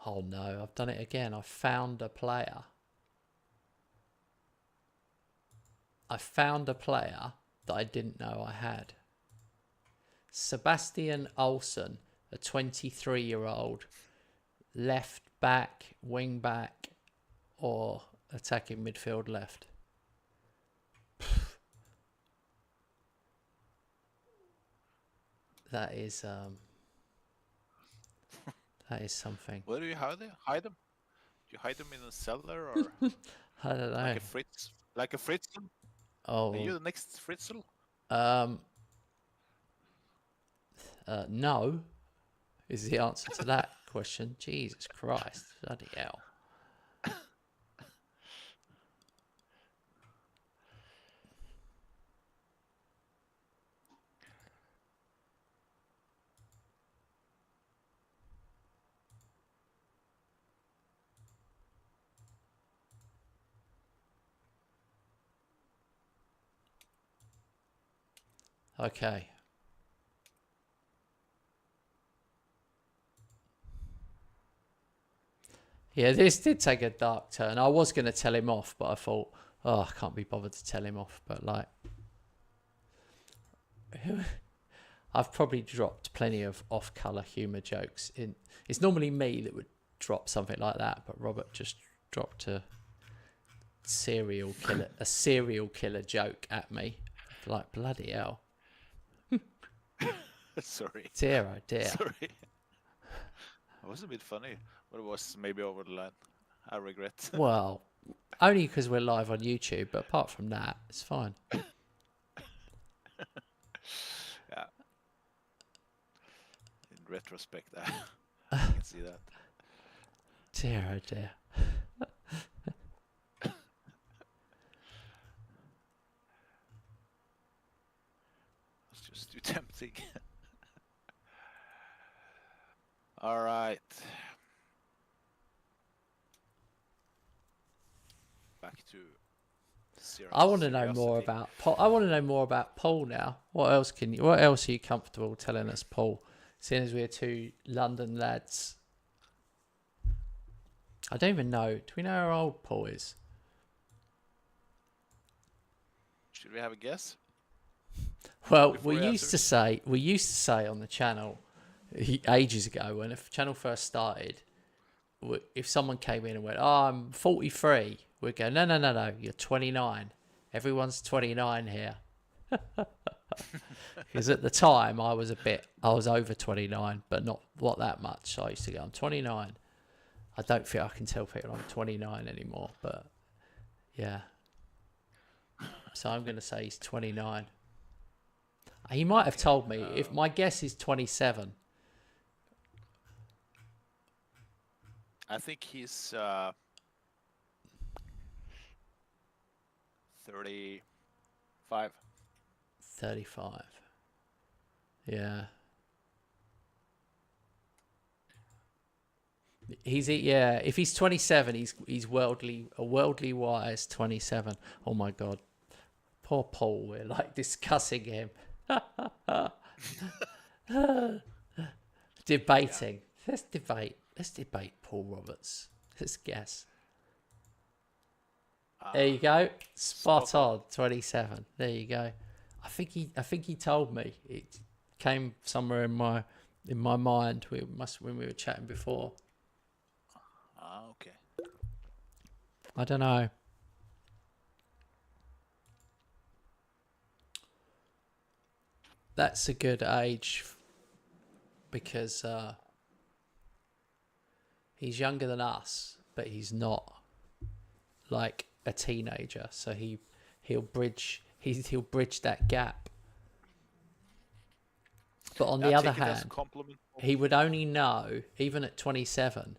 Oh no, I've done it again. I found a player. I found a player that I didn't know I had. Sebastian Olsen, a 23-year-old left back, wing back, or attacking midfield left. That is something. Where do you hide them? Do you hide them in a cellar or I don't know. like a Fritz? Like a Fritzl? Are you Oh, the next Fritzl? no, is the answer to that question. Jesus Christ, bloody hell. Okay. Yeah, this did take a dark turn. I was going to tell him off, but I thought, oh, I can't be bothered to tell him off. But like, I've probably dropped plenty of off-color humor jokes. It's normally me that would drop something like that, but Robert just dropped a serial killer joke at me. Like, bloody hell. Sorry. Dear, oh dear. Sorry. It was a bit funny, but it was maybe over the line. I regret. Well, only because we're live on YouTube, but apart from that, it's fine. Yeah. In retrospect, I can see that. Dear, oh dear. It's just too tempting. All right. Back to I want to know more about Paul. I want to know more about Paul now. What else are you comfortable telling us, Paul? Seeing as we're 2 London lads. I don't even know. Do we know how old Paul is? Should we have a guess? Well, we used to say on the channel ages ago when if channel first started, if someone came in and went, "Oh, I'm 43," we'd go, "No, you're 29. Everyone's 29 here." Because at the time I was over 29, but not that much. So I used to go, "I'm 29." I don't think I can tell people I'm 29 anymore, but yeah. So I'm going to say he's 29. He might have told me. If my guess is 27. I think he's 35. 35. Yeah. If he's 27, he's a worldly wise 27. Oh my God. Poor Paul, we're like discussing him. Debating. Yeah. Let's debate Paul Roberts. Let's guess. There you go. Spot on. 27. There you go. I think he told me. It came somewhere in my mind. When we were chatting before. Okay. I don't know. that's a good age because he's younger than us, but he's not like a teenager. So he'll bridge that gap. But on the other hand, he would only know, even at 27,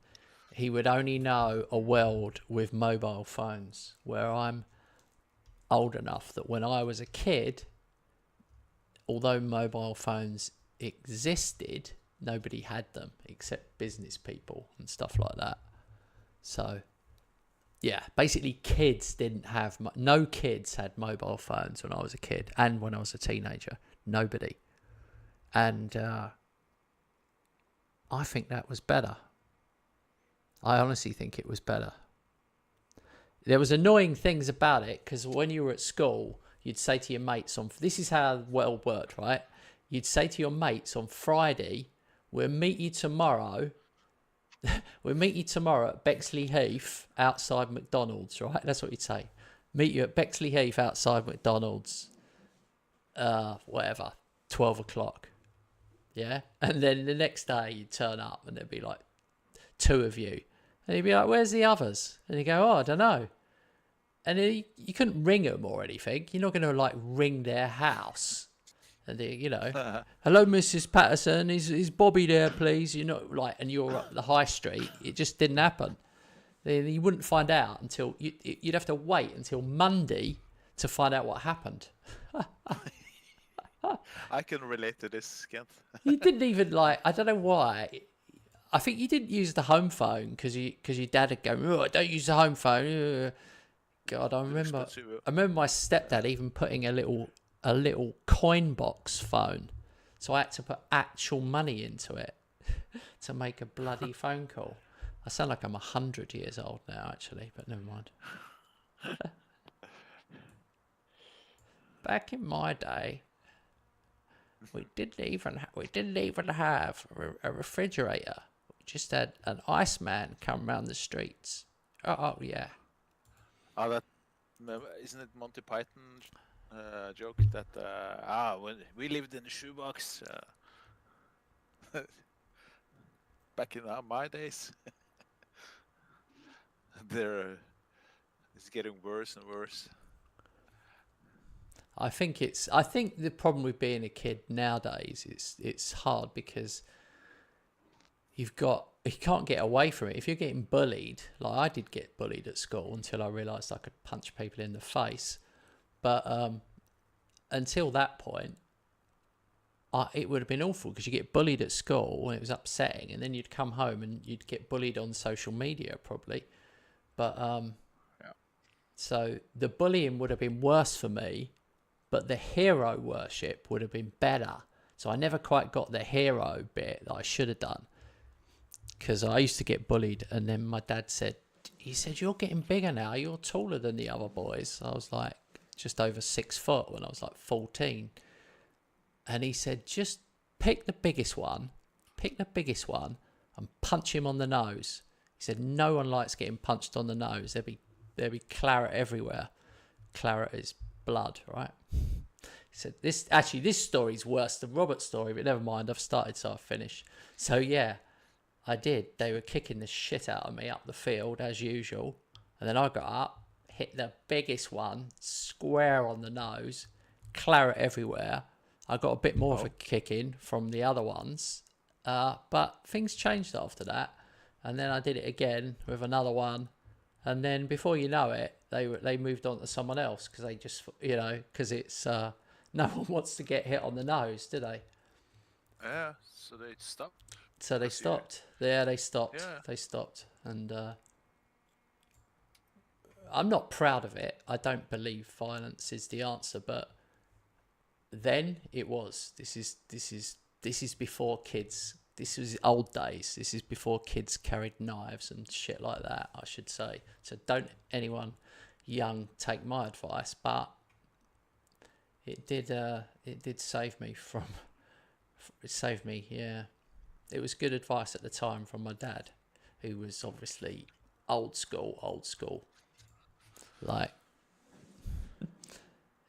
he would only know a world with mobile phones, where I'm old enough that when I was a kid, although mobile phones existed, nobody had them except business people and stuff like that. So, yeah, basically kids didn't have... no kids had mobile phones when I was a kid and when I was a teenager. Nobody. And I think that was better. I honestly think it was better. There was annoying things about it because when you were at school, you'd say to your mates on... this is how the world worked, right? You'd say to your mates on Friday, we'll meet you tomorrow. We'll meet you tomorrow at Bexley Heath outside McDonald's, right? That's what you'd say. Meet you at Bexley Heath outside McDonald's, whatever, 12 o'clock. Yeah? And then the next day you'd turn up and there'd be like 2 of you. And you'd be like, where's the others? And you go, oh, I don't know. And then you couldn't ring them or anything. You're not going to like ring their house. And they, you know, hello, Mrs. Patterson. Is Bobby there, please? You're not like, and you're up the high street. It just didn't happen. Then you wouldn't find out until you'd have to wait until Monday to find out what happened. I can relate to this, Kent. You didn't even like. I don't know why. I think you didn't use the home phone because your dad would go, oh, don't use the home phone. God, I remember my stepdad even putting a little coin box phone, so I had to put actual money into it to make a bloody phone call. I sound like I'm 100 years old now, actually, but never mind. Back in my day, we didn't even have a refrigerator. We just had an Iceman come around the streets. Oh yeah. Oh, that isn't it Monty Python joke that when we lived in a shoebox back in my days. It's getting worse and worse. I think the problem with being a kid nowadays is it's hard because you can't get away from it. If you're getting bullied, like I did get bullied at school until I realised I could punch people in the face. But until that point, it would have been awful because you get bullied at school and it was upsetting, and then you'd come home and you'd get bullied on social media probably. But so the bullying would have been worse for me, but the hero worship would have been better. So I never quite got the hero bit that I should have done, because I used to get bullied, and then my dad said, you're getting bigger now, you're taller than the other boys. I was like just over 6 foot when I was like 14, and he said, just pick the biggest one and punch him on the nose. He said no one likes getting punched on the nose. There'd be claret everywhere. Claret is blood, right? He said this story's worse than Robert's story, but never mind, I've started so I've finished. So yeah, I did. They were kicking the shit out of me up the field as usual, and then I got up, hit the biggest one square on the nose, claret everywhere. I got a bit more of a kick in from the other ones, but things changed after that, and then I did it again with another one, and then before you know it, they moved on to someone else because they just, because it's no one wants to get hit on the nose, do they? Yeah, so they stopped. So they stopped. Yeah, they stopped. Yeah. They stopped. And I'm not proud of it. I don't believe violence is the answer, but then it was. This is before kids. This was old days. This is before kids carried knives and shit like that, I should say. So don't anyone young take my advice, but it did save me from... It saved me, yeah. It was good advice at the time from my dad, who was obviously old school. Like,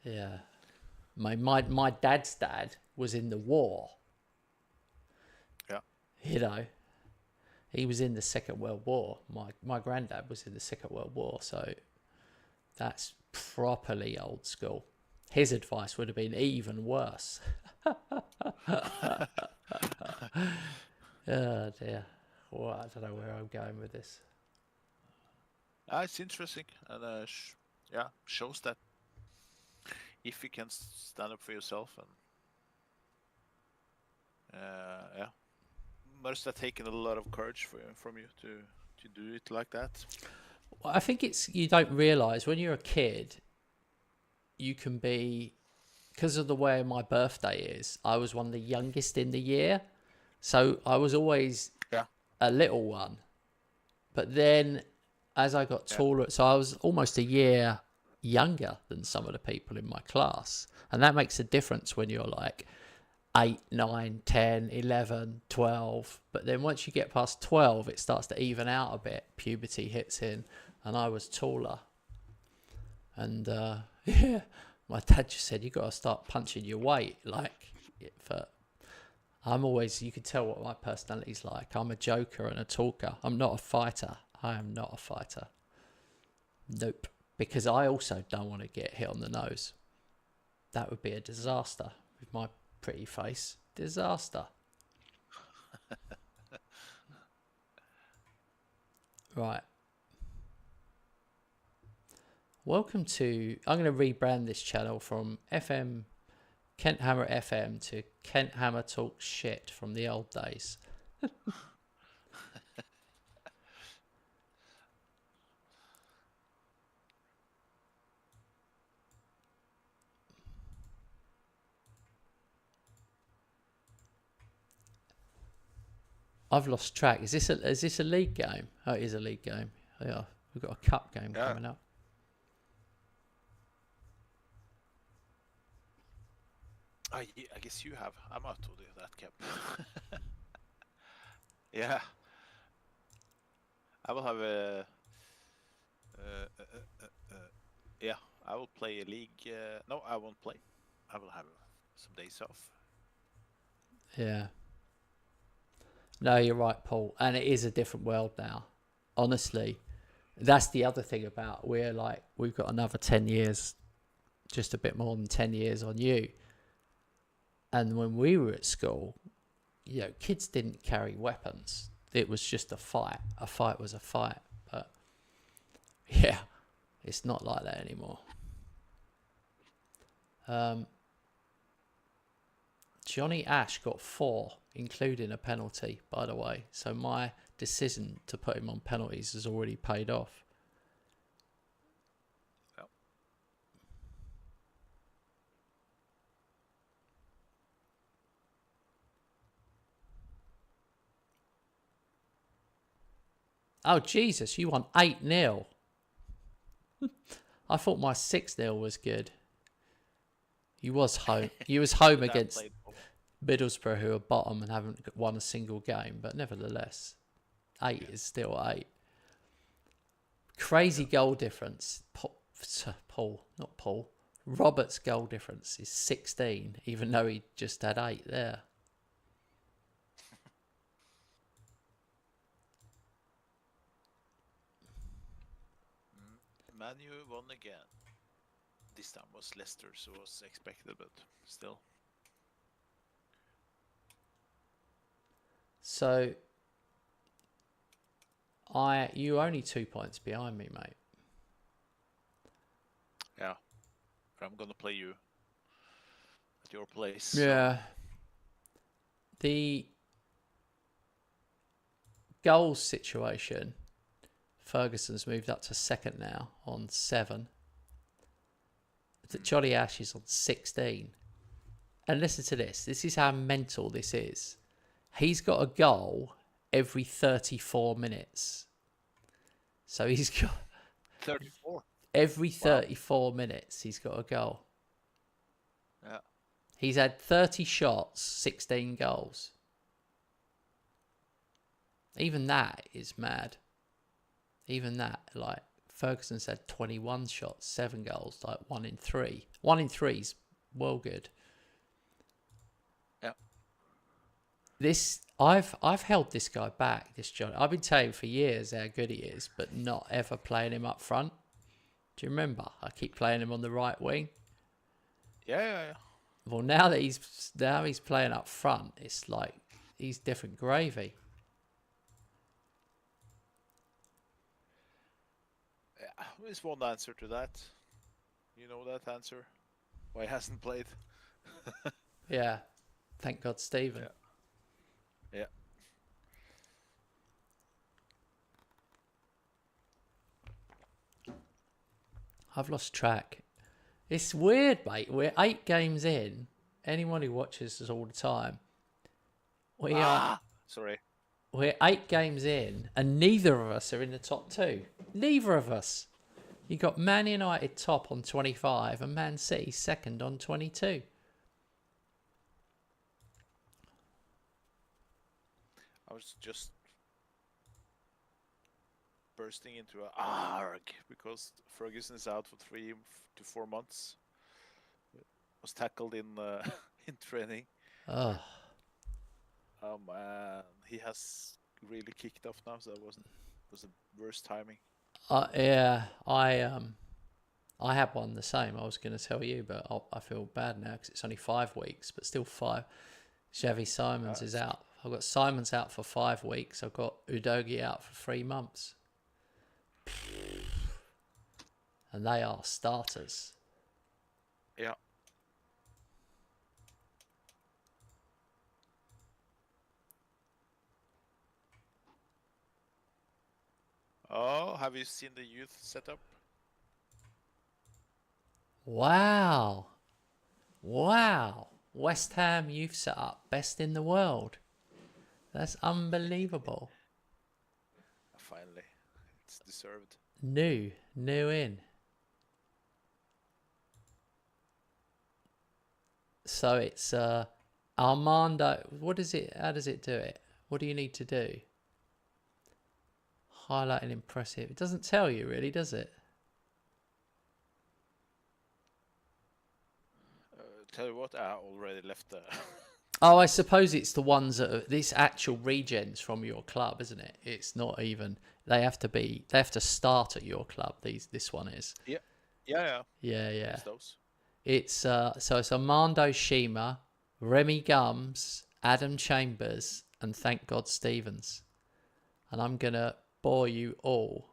yeah. My dad's dad was in the war. Yeah. You know, he was in the Second World War. My granddad was in the Second World War, so that's properly old school. His advice would have been even worse. Oh dear. Well, I don't know where I'm going with this. It's interesting, and shows that if you can stand up for yourself, and must have taken a lot of courage from you to do it like that. Well, I think it's, you don't realise when you're a kid, you can be, because of the way my birthday is, I was one of the youngest in the year. So I was always a little one. But then as I got taller, so I was almost a year younger than some of the people in my class. And that makes a difference when you're like 8, 9, 10, 11, 12. But then once you get past 12, it starts to even out a bit. Puberty hits in, and I was taller. And yeah, my dad just said, you got to start punching your weight. Like, I'm always, you can tell what my personality's like. I'm a joker and a talker. I'm not a fighter. I am not a fighter. Nope. Because I also don't want to get hit on the nose. That would be a disaster with my pretty face. Disaster. Right. Welcome to, I'm going to rebrand this channel from Kent Hammer FM to Kent Hammer Talks Shit from the old days. I've lost track. Is this a league game? Oh, it is a league game. Yeah, we've got a cup game coming up. I guess you have. I'm out of that cap. Yeah. I will have yeah, I will play a league. No, I won't play. I will have some days off. Yeah. No, you're right, Paul. And it is a different world now. Honestly, that's the other thing about, we've got another 10 years, just a bit more than 10 years on you. And when we were at school, you know, kids didn't carry weapons. It was just a fight. A fight was a fight. But yeah, it's not like that anymore. Johnny Ash got 4, including a penalty, by the way. So my decision to put him on penalties has already paid off. Yep. Oh, Jesus, you won 8-0. I thought my 6-0 was good. You was home against Middlesbrough, who are bottom and haven't won a single game, but nevertheless, 8 is still 8. Crazy goal difference. Paul. Robert's goal difference is 16, even though he just had 8 there. Manu won again. This time was Leicester, so it was expected, but still. So, you only 2 points behind me, mate. Yeah, but I'm gonna play you at your place. Yeah. So. The goals situation, Ferguson's moved up to second now on 7. Johnny Ash is on 16. And listen to this. This is how mental this is. He's got a goal every 34 minutes. So he's got 34. Every 34 minutes he's got a goal. Yeah. He's had 30 shots, 16 goals. Even that is mad. Even that, like, Ferguson's had 21 shots, 7 goals, like 1 in 3. 1 in 3's well good. I've held this guy back, this John. I've been telling for years how good he is, but not ever playing him up front. Do you remember? I keep playing him on the right wing. Yeah. Well, now he's playing up front, it's like he's different gravy. There's one answer to that. You know that answer? Why he hasn't played? Yeah. Thank God, Stephen. Yeah. I've lost track. It's weird, mate. We're 8 games in. Anyone who watches us all the time, Sorry. we're 8 games in, and neither of us are in the top 2. Neither of us. You got Man United top on 25 and Man City second on 22. I was just bursting into a arg because Ferguson is out for 3 to 4 months. Was tackled in in training. Oh, Oh man, he has really kicked off now. So it was the worst timing. yeah. I had one the same. I was going to tell you, but I feel bad now because it's only 5 weeks, but still 5. Xavi Simons is out. I've got Simons out for 5 weeks. I've got Udogie out for 3 months. And they are starters. Yeah. Oh, have you seen the youth setup? Wow. West Ham youth setup, best in the world. That's unbelievable. Finally, it's deserved. New in. So it's Armando. What is it? How does it do it? What do you need to do? Highlight and impressive. It doesn't tell you really, does it? Tell you what, I already left the. Oh, I suppose it's the ones that are this actual regens from your club, isn't it? It's not even. They have to start at your club. This one is. Yeah. Yeah. It's those. It's so it's Armando Shima, Remy Gums, Adam Chambers, and thank God Stevens. And I'm gonna bore you all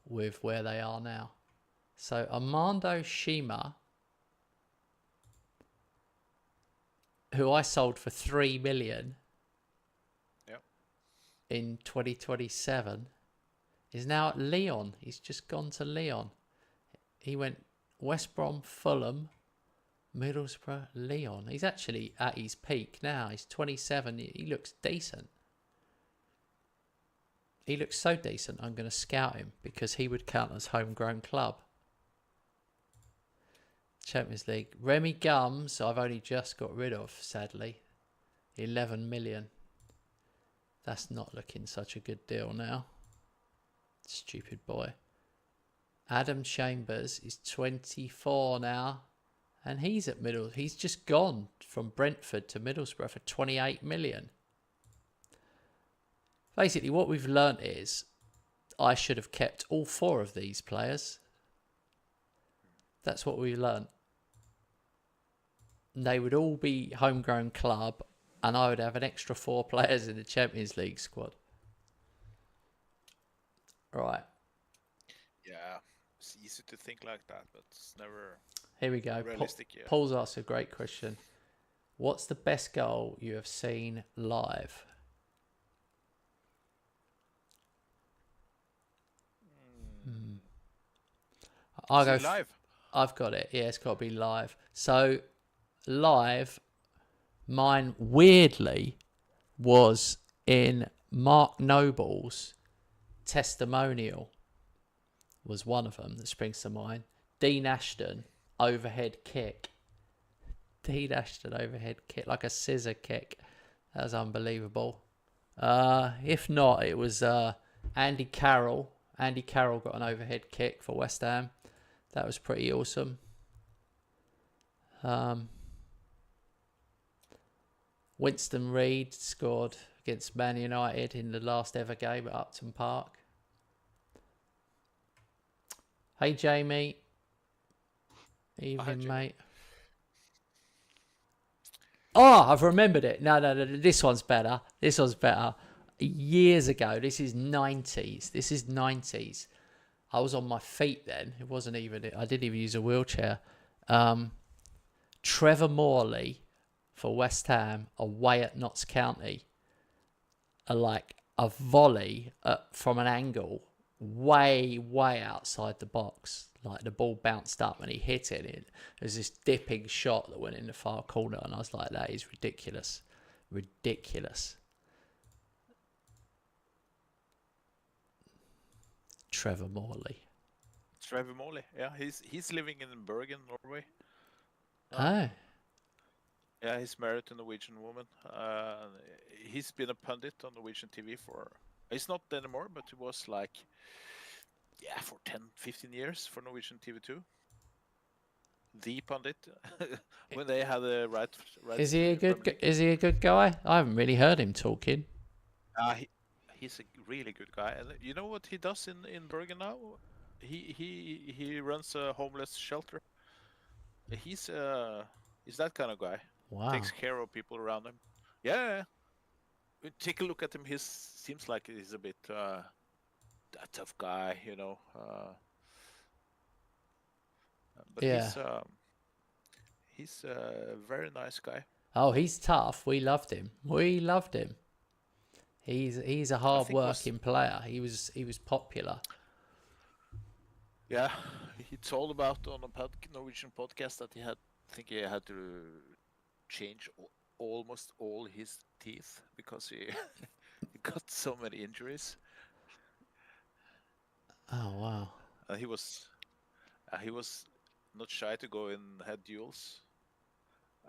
with where they are now. So Armando Shima, who I sold for 3 million in 2027, is now at Lyon. He's just gone to Lyon. He went West Brom, Fulham, Middlesbrough, Lyon. He's actually at his peak now. He's 27. He looks decent. He looks so decent, I'm going to scout him because he would count as homegrown club. Champions League. Remy Gums, I've only just got rid of, sadly. 11 million. That's not looking such a good deal now. Stupid boy. Adam Chambers is 24 now. And he's at he's just gone from Brentford to Middlesbrough for 28 million. Basically, what we've learnt is I should have kept all 4 of these players. That's what we learnt. They would all be homegrown club, and I would have an extra 4 players in the Champions League squad. Right. Yeah, it's easy to think like that, but it's never Here we go. realistic. Paul's asked a great question. What's the best goal you have seen live? I'll go live. I've got it. Yeah, it's got to be live. So, live, mine weirdly was in Mark Noble's testimonial. Was one of them that springs to mind. Dean Ashton overhead kick. Dean Ashton overhead kick, like a scissor kick. That was unbelievable. If not, it was Andy Carroll. Andy Carroll got an overhead kick for West Ham. That was pretty awesome. Winston Reid scored against Man United in the last ever game at Upton Park. Hey, Jamie. Evening, Jamie. mate. Oh, I've remembered it. No. This one's better. Years ago. This is 90s. I was on my feet then. It wasn't even... I didn't even use a wheelchair. Trevor Morley for West Ham away at Notts County. A volley from an angle way outside the box. Like the ball bounced up and he hit it. It was this dipping shot that went in the far corner, and I was like, that is ridiculous. Trevor Morley. Yeah, he's living in Bergen, Norway. Oh. Yeah, he's married to a Norwegian woman. He's been a pundit on Norwegian TV for... He's not anymore, but he was for 10-15 years for Norwegian TV2. The pundit. When they had the right Is he a good guy? I haven't really heard him talking. He's a really good guy. And you know what he does in Bergen now? He runs a homeless shelter. He's that kind of guy. Wow. Takes care of people around him. Yeah. Take a look at him. He seems like he's a bit a tough guy, you know. But yeah. He's a very nice guy. Oh, he's tough. We loved him. He's a hard-working player. He was popular. Yeah, he told about on a Norwegian podcast that he had to change almost all his teeth because he got so many injuries. Oh wow! He was not shy to go and head duels.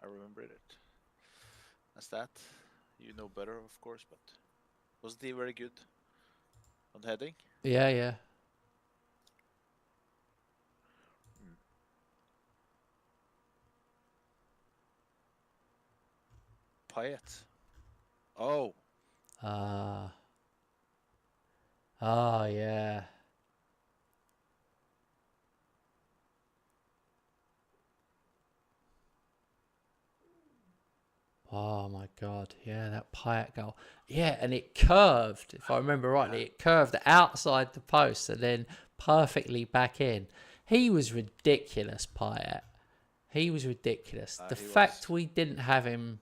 I remember it as that. You know better, of course, but wasn't he very good on heading? Yeah. Payet. Oh. Oh yeah. Oh my God! Yeah, that Payet goal. Yeah, and it curved. If I remember rightly, it curved outside the post and then perfectly back in. He was ridiculous, Payet. He was ridiculous. The fact we didn't have him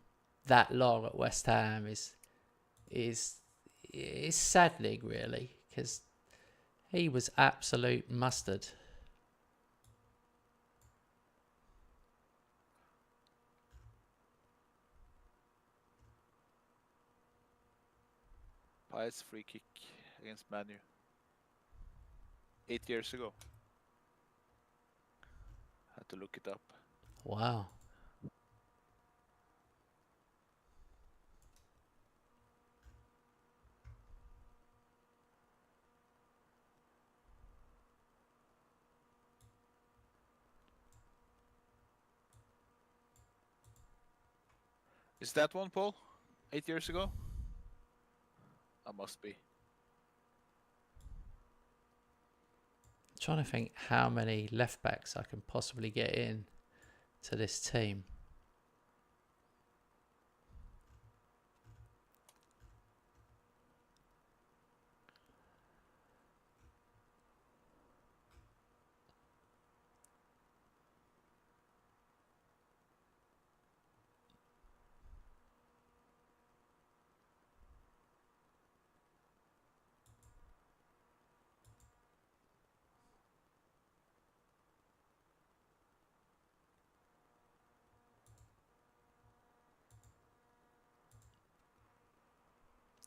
that long at West Ham is saddening, really, because he was absolute mustard. Payet's free kick against Man U 8 years ago. Had to look it up. Wow. Is that one, Paul? 8 years ago? I must be. I'm trying to think how many left backs I can possibly get in to this team.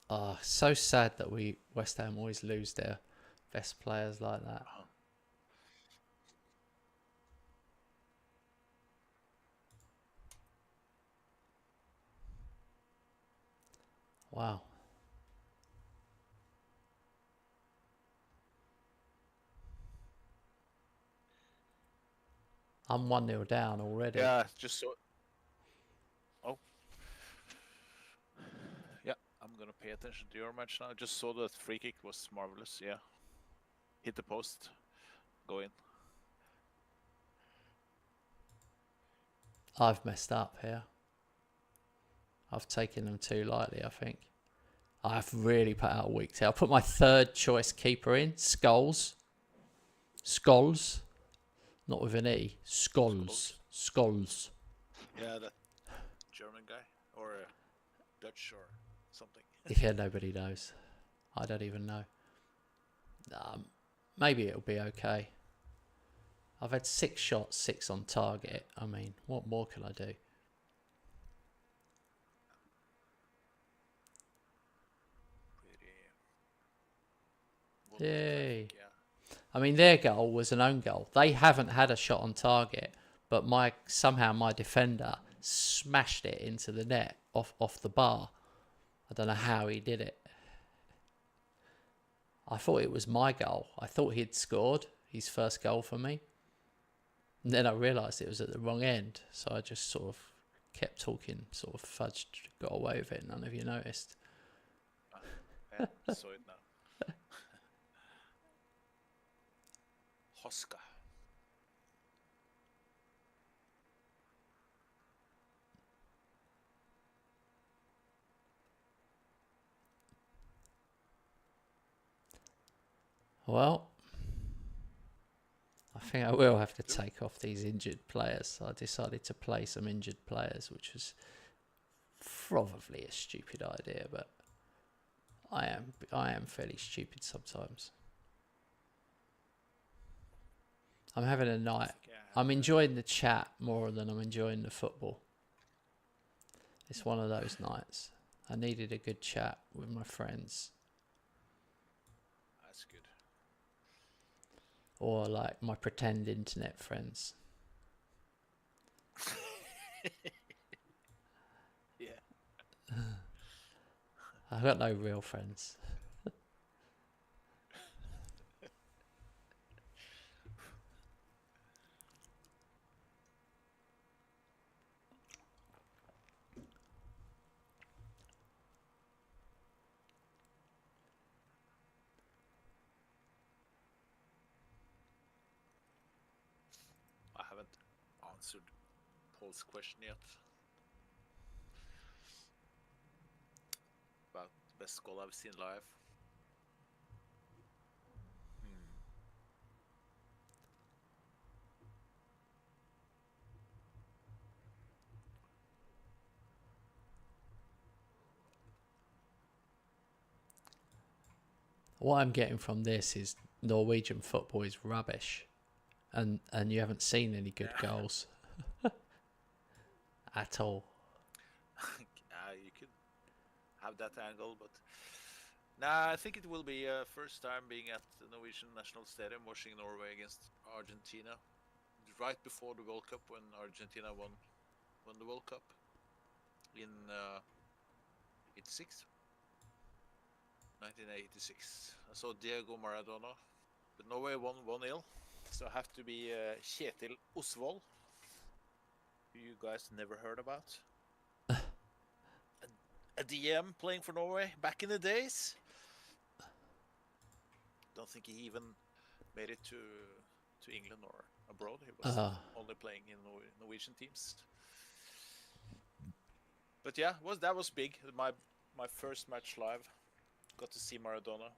Oh, so sad that West Ham always lose their best players like that. Wow. I'm 1-0 down already. Yeah, just so. Oh. gonna pay attention to your match now. I just saw that free kick was marvelous. Yeah, hit the post, go in. I've messed up here. I've taken them too lightly, I think. I've really put out a week here. I'll put my third choice keeper in. Scholes. Not with an E. Scholes. Yeah, that German guy or Dutch or something. Yeah, nobody knows. I don't even know. Maybe it'll be okay. I've had 6 shots, 6 on target. I mean, what more can I do? Yay. Yeah. I mean, their goal was an own goal. They haven't had a shot on target, but somehow my defender smashed it into the net off the bar. I don't know how he did it. I thought it was my goal. I thought he'd scored his first goal for me. And then I realised it was at the wrong end. So I just sort of kept talking, sort of fudged, got away with it. None of you noticed. Yeah, I saw it now. Hoska. Well, I think I will have to take off these injured players. I decided to play some injured players, which was probably a stupid idea, but I am fairly stupid sometimes. I'm having a night. I'm enjoying the chat more than I'm enjoying the football. It's one of those nights. I needed a good chat with my friends. That's good. Or like my pretend internet friends. Yeah. I've got no real friends. I haven't answered Paul's question yet about the best goal I've seen live. What I'm getting from this is Norwegian football is rubbish, and you haven't seen any good goals at all. You could have that angle, but nah, I think it will be first time being at the Norwegian National Stadium watching Norway against Argentina, right before the World Cup when Argentina won the World Cup in 1986. I saw Diego Maradona, but Norway won 1-0, so I have to be Kjetil Osvold, who you guys never heard about. A DM playing for Norway back in the days. Don't think he even made it to England or abroad. He was only playing in Norwegian teams. But yeah, that was big. My first match live. Got to see Maradona,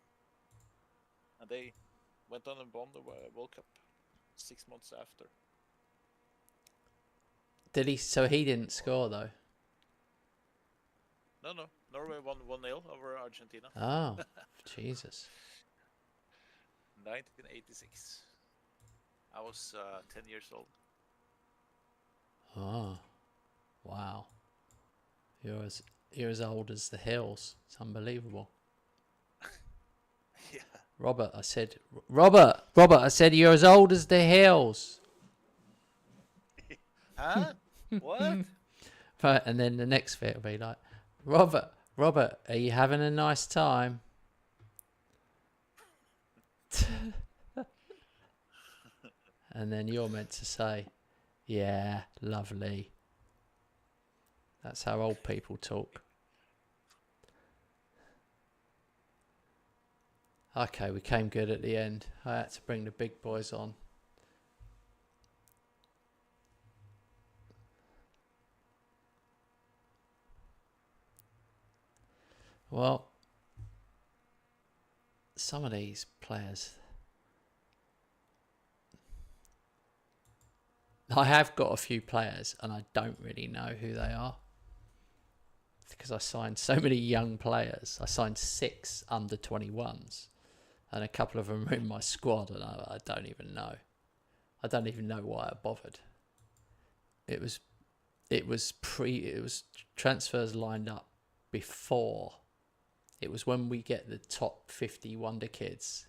and they went on and won the World Cup 6 months after. Did he? So he didn't score though. No, Norway won 1-0 over Argentina. Oh, Jesus! 1986. I was 10 years old. Oh, wow! You're as old as the hills. It's unbelievable. Yeah. Robert, I said you're as old as the hills. Huh? What? Right, and then the next bit will be like, Robert, are you having a nice time? And then you're meant to say, yeah, lovely. That's how old people talk. Okay, we came good at the end. I had to bring the big boys on. Well, some of these players, I have got a few players and I don't really know who they are because I signed so many young players. I signed 6 under 21s and a couple of them are in my squad and I don't even know. I don't even know why I bothered. It was transfers lined up before. It was when we get the top 50 wonder kids.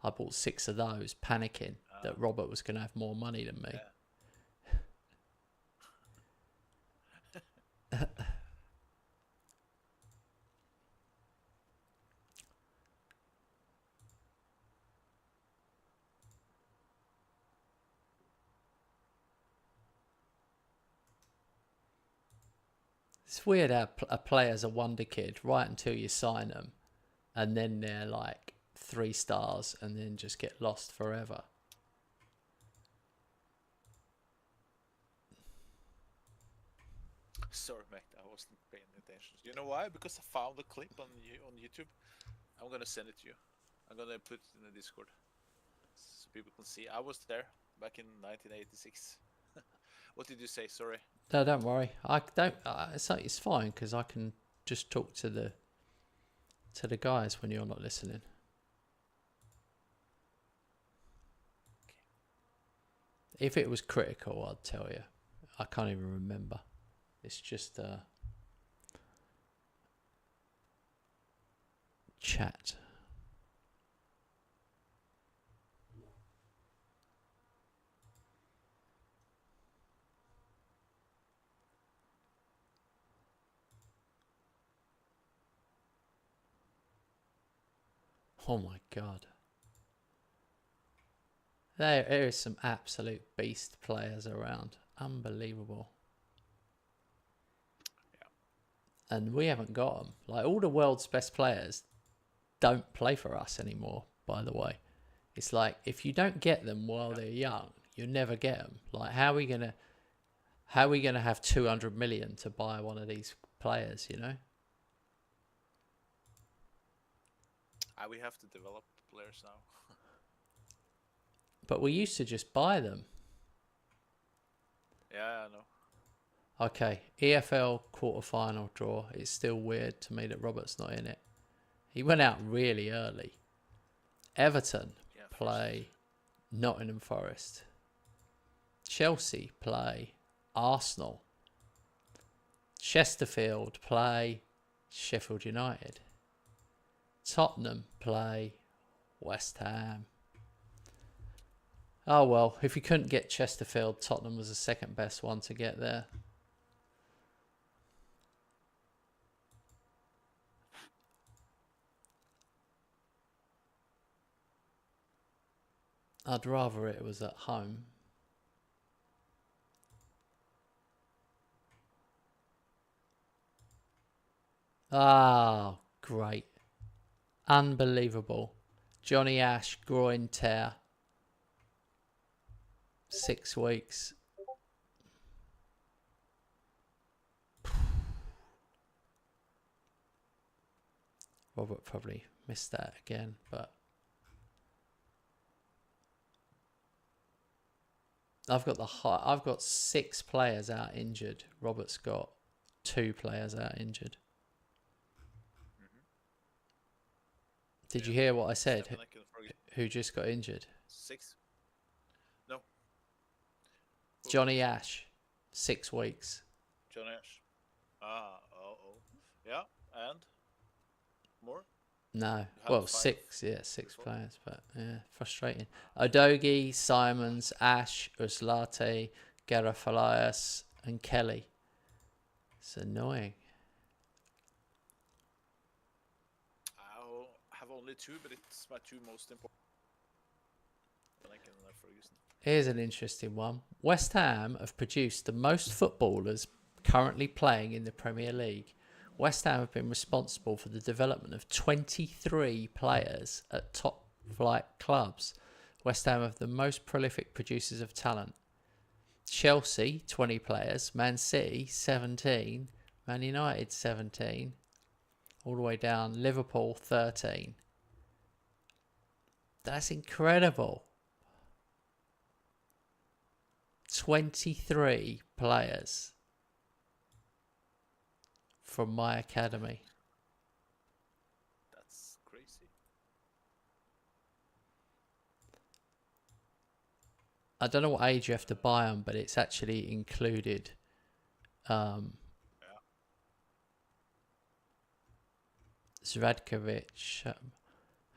I bought 6 of those, panicking that Robert was going to have more money than me. Yeah. It's weird how a player's a wonder kid right until you sign them, and then they're like 3 stars and then just get lost forever. Sorry, mate, I wasn't paying attention. You know why? Because I found a clip on YouTube. I'm gonna send it to you. I'm gonna put it in the Discord so people can see. I was there back in 1986. What did you say? Sorry. No, don't worry. I don't. It's fine because I can just talk to the guys when you're not listening. If it was critical, I'd tell you. I can't even remember. It's just chat. Oh my God. There is some absolute beast players around. Unbelievable. Yeah. And we haven't got them. Like, all the world's best players don't play for us anymore, by the way. It's like, if you don't get them while they're young, you'll never get them. Like, how are we gonna have 200 million to buy one of these players, you know? We have to develop players now. But we used to just buy them. Yeah, I know. Okay, EFL quarterfinal draw. It's still weird to me that Robert's not in it. He went out really early. Everton play Nottingham Forest. Chelsea play Arsenal. Chesterfield play Sheffield United. Tottenham play West Ham. Oh well, if you couldn't get Chesterfield, Tottenham was the second best one to get there. I'd rather it was at home. Ah, great. Unbelievable. Johnny Ash, groin tear. 6 weeks. Robert probably missed that again, but I've got 6 players out injured. Robert's got 2 players out injured. Did you hear what I said? Who just got injured? 6. No. Johnny Ash, 6 weeks. Johnny Ash. Yeah, and more? No. Well, 6. Yeah, 6 players, but yeah, frustrating. Odogi, Simons, Ash, Uslate, Garafalias, and Kelly. It's annoying. I have only 2, but it's my 2 most important. Here's an interesting one. West Ham have produced the most footballers currently playing in the Premier League West Ham have been responsible for the development of 23 players at top flight clubs. West Ham have the most prolific producers of talent. Chelsea, 20 players. Man City, 17. Man United, 17. All the way down. Liverpool, 13. That's incredible. 23 players from my academy. That's crazy. I don't know what age you have to buy them, but it's actually included. Zradkovic,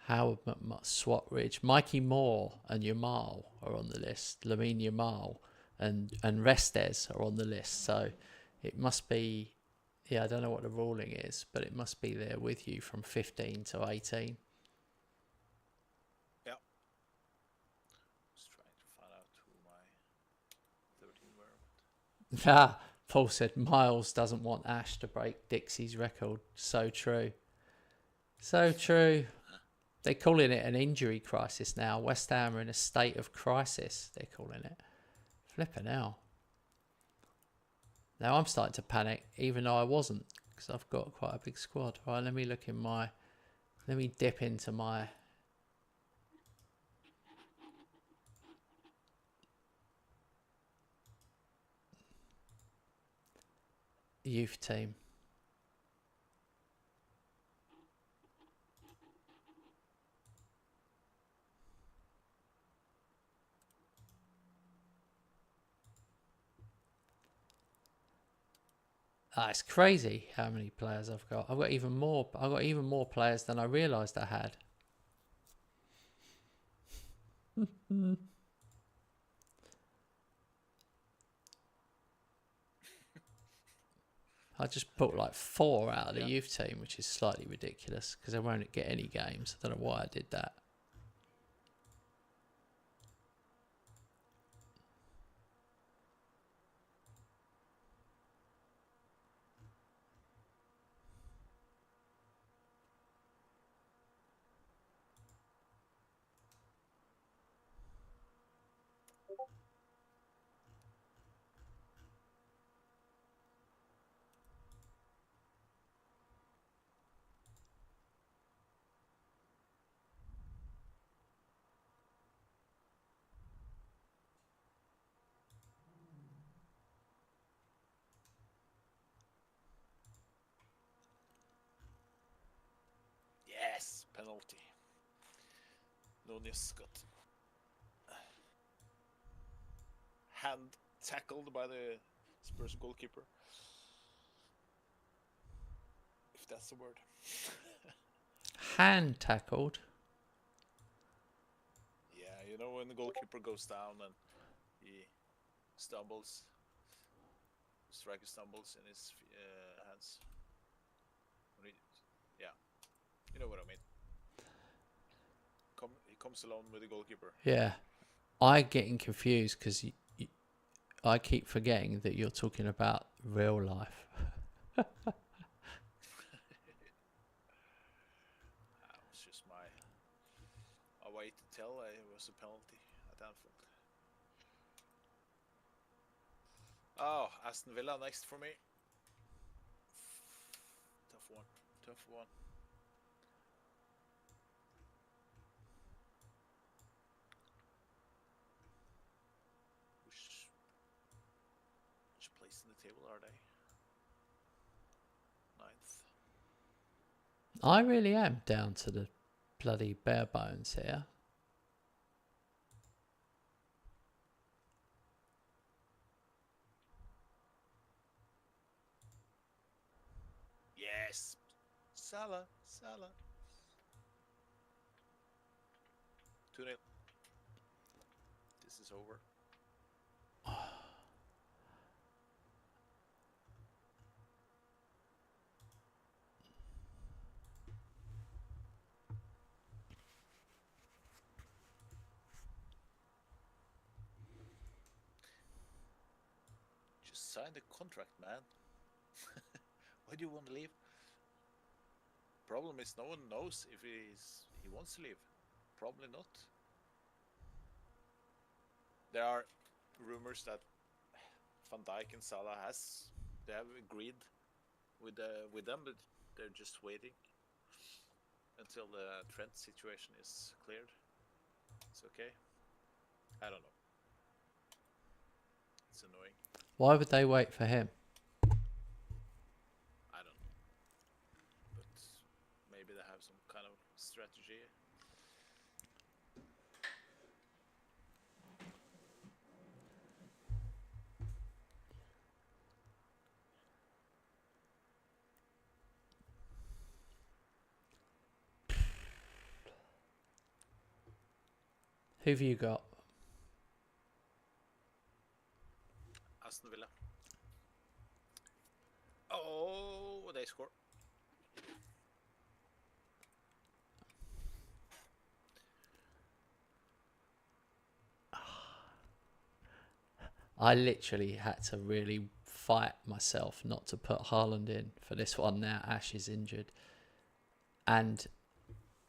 Howard Swatridge, Mikey Moore and Yamal are on the list. Lamine Yamal and Restes are on the list. So it must be, I don't know what the ruling is, but it must be there with you from 15 to 18. Yeah. Just trying to find out who my 13 were. Paul said Miles doesn't want Ash to break Dixie's record. So true. So true. They're calling it an injury crisis now. West Ham are in a state of crisis, they're calling it. Flipping hell. Now I'm starting to panic, even though I wasn't, because I've got quite a big squad. Right, let me dip into my youth team. It's crazy how many players I've got. I've got even more players than I realised I had. I just put like 4 out of the youth team, which is slightly ridiculous because I won't get any games. I don't know why I did that. Yes, penalty. Nunez got hand tackled by the Spurs goalkeeper. If that's the word. Hand tackled? Yeah, you know when the goalkeeper goes down and he stumbles. The striker stumbles in his hands. Yeah, you know what I mean. He comes alone with the goalkeeper. Yeah. I'm getting confused because I keep forgetting that you're talking about real life. That was just my way to tell it was a penalty at Anfield. Oh, Aston Villa next for me. Tough one. Which place in the table are they? 9th. I really am down to the bloody bare bones here. Yes. Salah. 2-0. This is over. Just sign the contract, man. Why do you want to leave? Problem is, no one knows if he wants to leave. Probably not. There are rumors that Van Dijk and Salah they have agreed with them, but they're just waiting until the Trent situation is cleared. It's okay. I don't know. It's annoying. Why would they wait for him? I don't know. But maybe they have some kind of strategy. Who've you got? Aston Villa. Oh, they score. I literally had to really fight myself not to put Haaland in for this one now. Ash is injured. And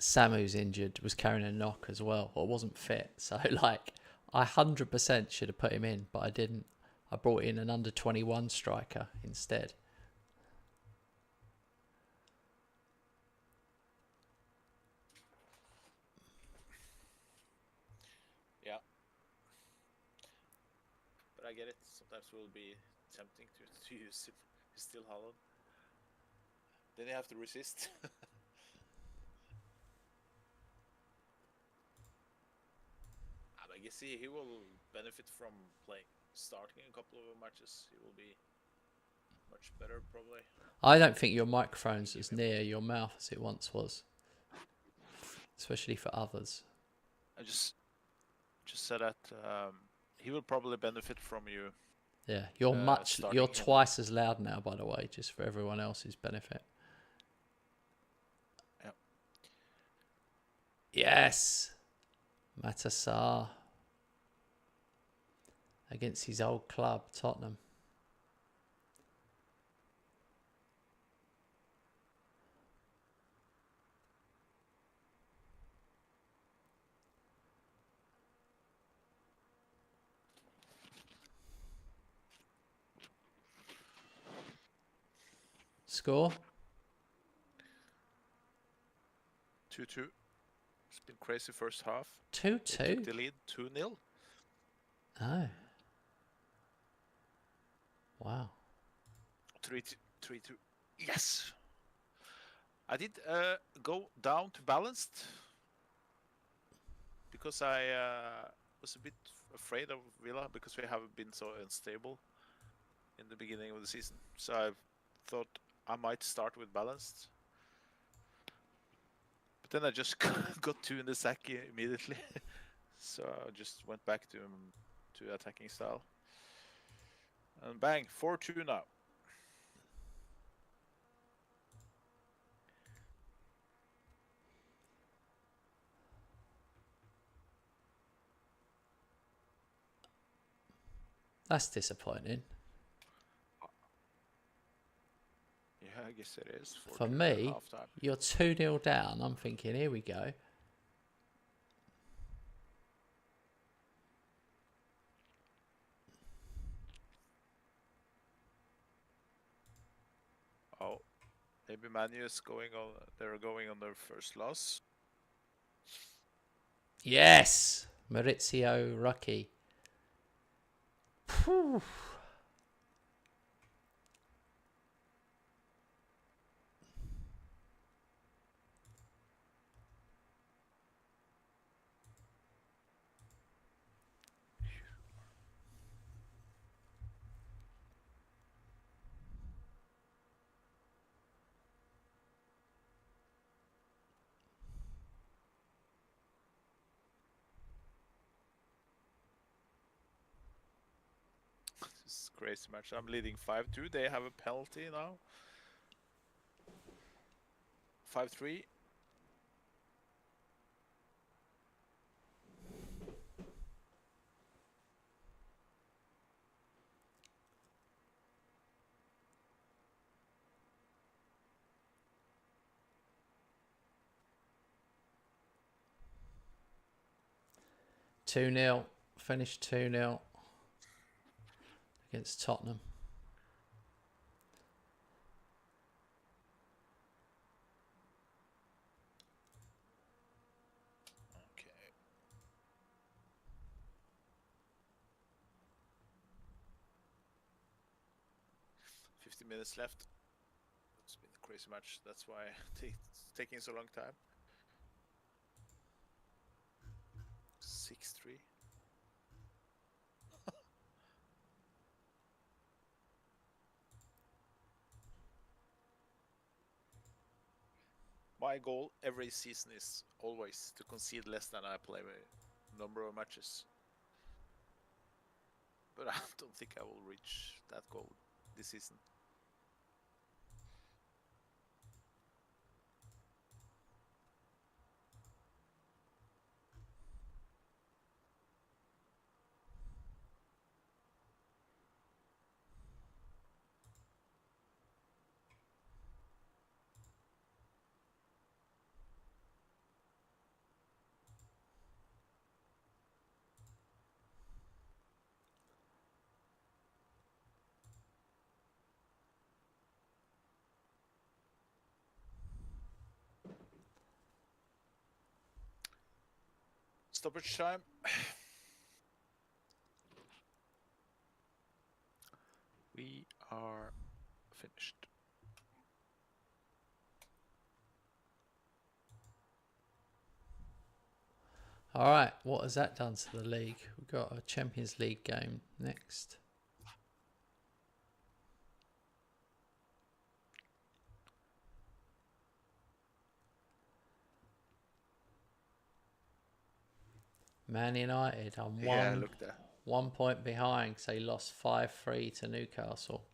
Samu's injured, was carrying a knock as well, or wasn't fit. So, like, I 100% should have put him in, but I didn't. I brought in an under 21 striker instead. Yeah. But I get it. Sometimes it will be tempting to use him. He's still Haaland. Then you have to resist. I guess he will benefit from starting a couple of matches. He will be much better probably. I don't think your microphone's as near your mouth as it once was, especially for others. I just said that he will probably benefit from you. Yeah, you're twice as loud now, by the way, just for everyone else's benefit. Yeah. Yes, Matassar against his old club, Tottenham. Score? 2-2. It's been crazy first half. 2-2? Took the lead 2-0. Oh. Wow. 3-2. Yes! I did go down to balanced because I was a bit afraid of Villa because we have been so unstable in the beginning of the season. So I thought I might start with balanced. But then I just got 2 in the sack immediately. So I just went back to attacking style. And bang, 4-2 now. That's disappointing. Yeah, I guess it is. For me, you're 2-0 down. I'm thinking, here we go. Oh, maybe Manu is going on. They're going on their first loss. Yes, Maurizio Rucchi. Whew. This is a crazy match. I'm leading 5-2. They have a penalty now. 5-3. 2-0. Finished 2-0 against Tottenham. Okay. Minutes left. It's been a crazy match. That's why it's taking so long time. 6-3. My goal every season is always to concede less than I play a number of matches. But I don't think I will reach that goal this season. Stoppage time. We are finished. All right, what has that done to the league? We've got a Champions League game next. Man United on Yeah, look there. 1 point behind, so they lost 5-3 to Newcastle.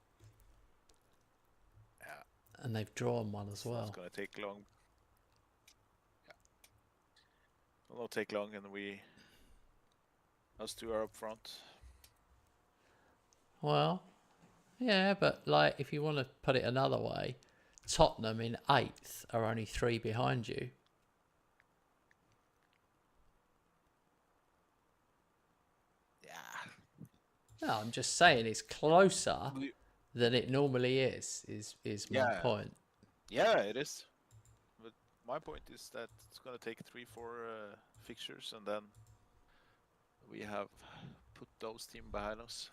Yeah. And they've drawn one as well. It's going to take long. Yeah. It will not take long, and us two are up front. Well, yeah, but like if you want to put it another way, Tottenham in 8th are only 3 behind you. Yeah. No, I'm just saying it's closer than it normally is my point. Yeah, it is. But my point is that it's going to take 3-4 fixtures, and then we have put those teams behind us.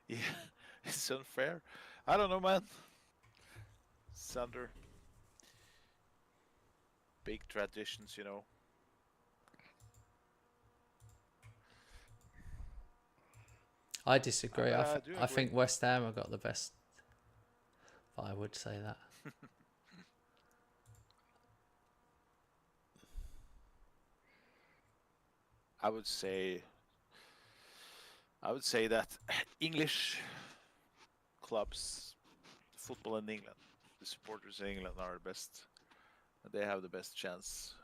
Yeah, it's unfair. I don't know, man. Sander. Big traditions, you know. I disagree. I agree. think West Ham have got the best. I would say that. I would say that English clubs, football in England, the supporters in England are the best. They have the best chance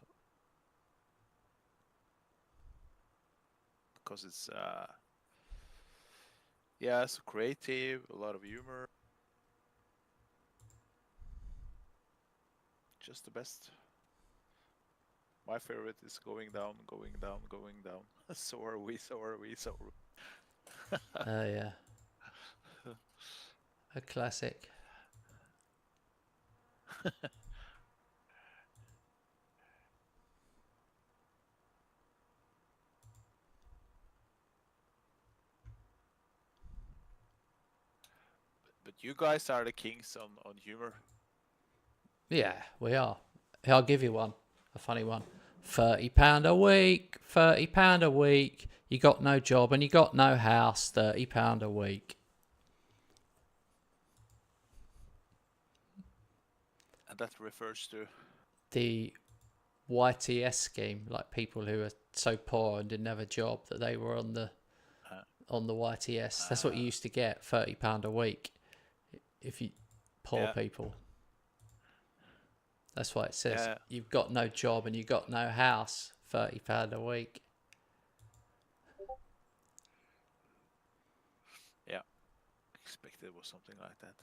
because it's so creative, a lot of humor, just the best. My favorite is going down, going down, going down. So are we, so are we, so are we. Oh yeah, a classic. But you guys are the kings on humor. Yeah, we are. I'll give you one, a funny one. £30 a week, £30 a week. You got no job and you got no house. £30 a week. And that refers to... The YTS scheme, like people who are so poor and didn't have a job that they were on the YTS. That's what you used to get, £30 a week. If you poor people. That's why it says you've got no job and you got no house. £30 a week. Yeah, expected it was something like that.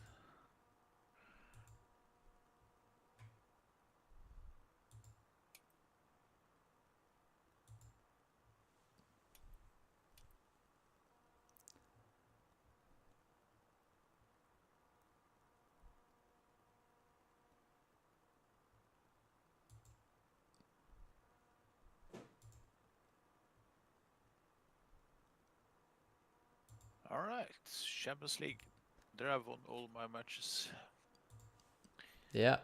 All right, Champions League. There I've won all my matches. Yeah.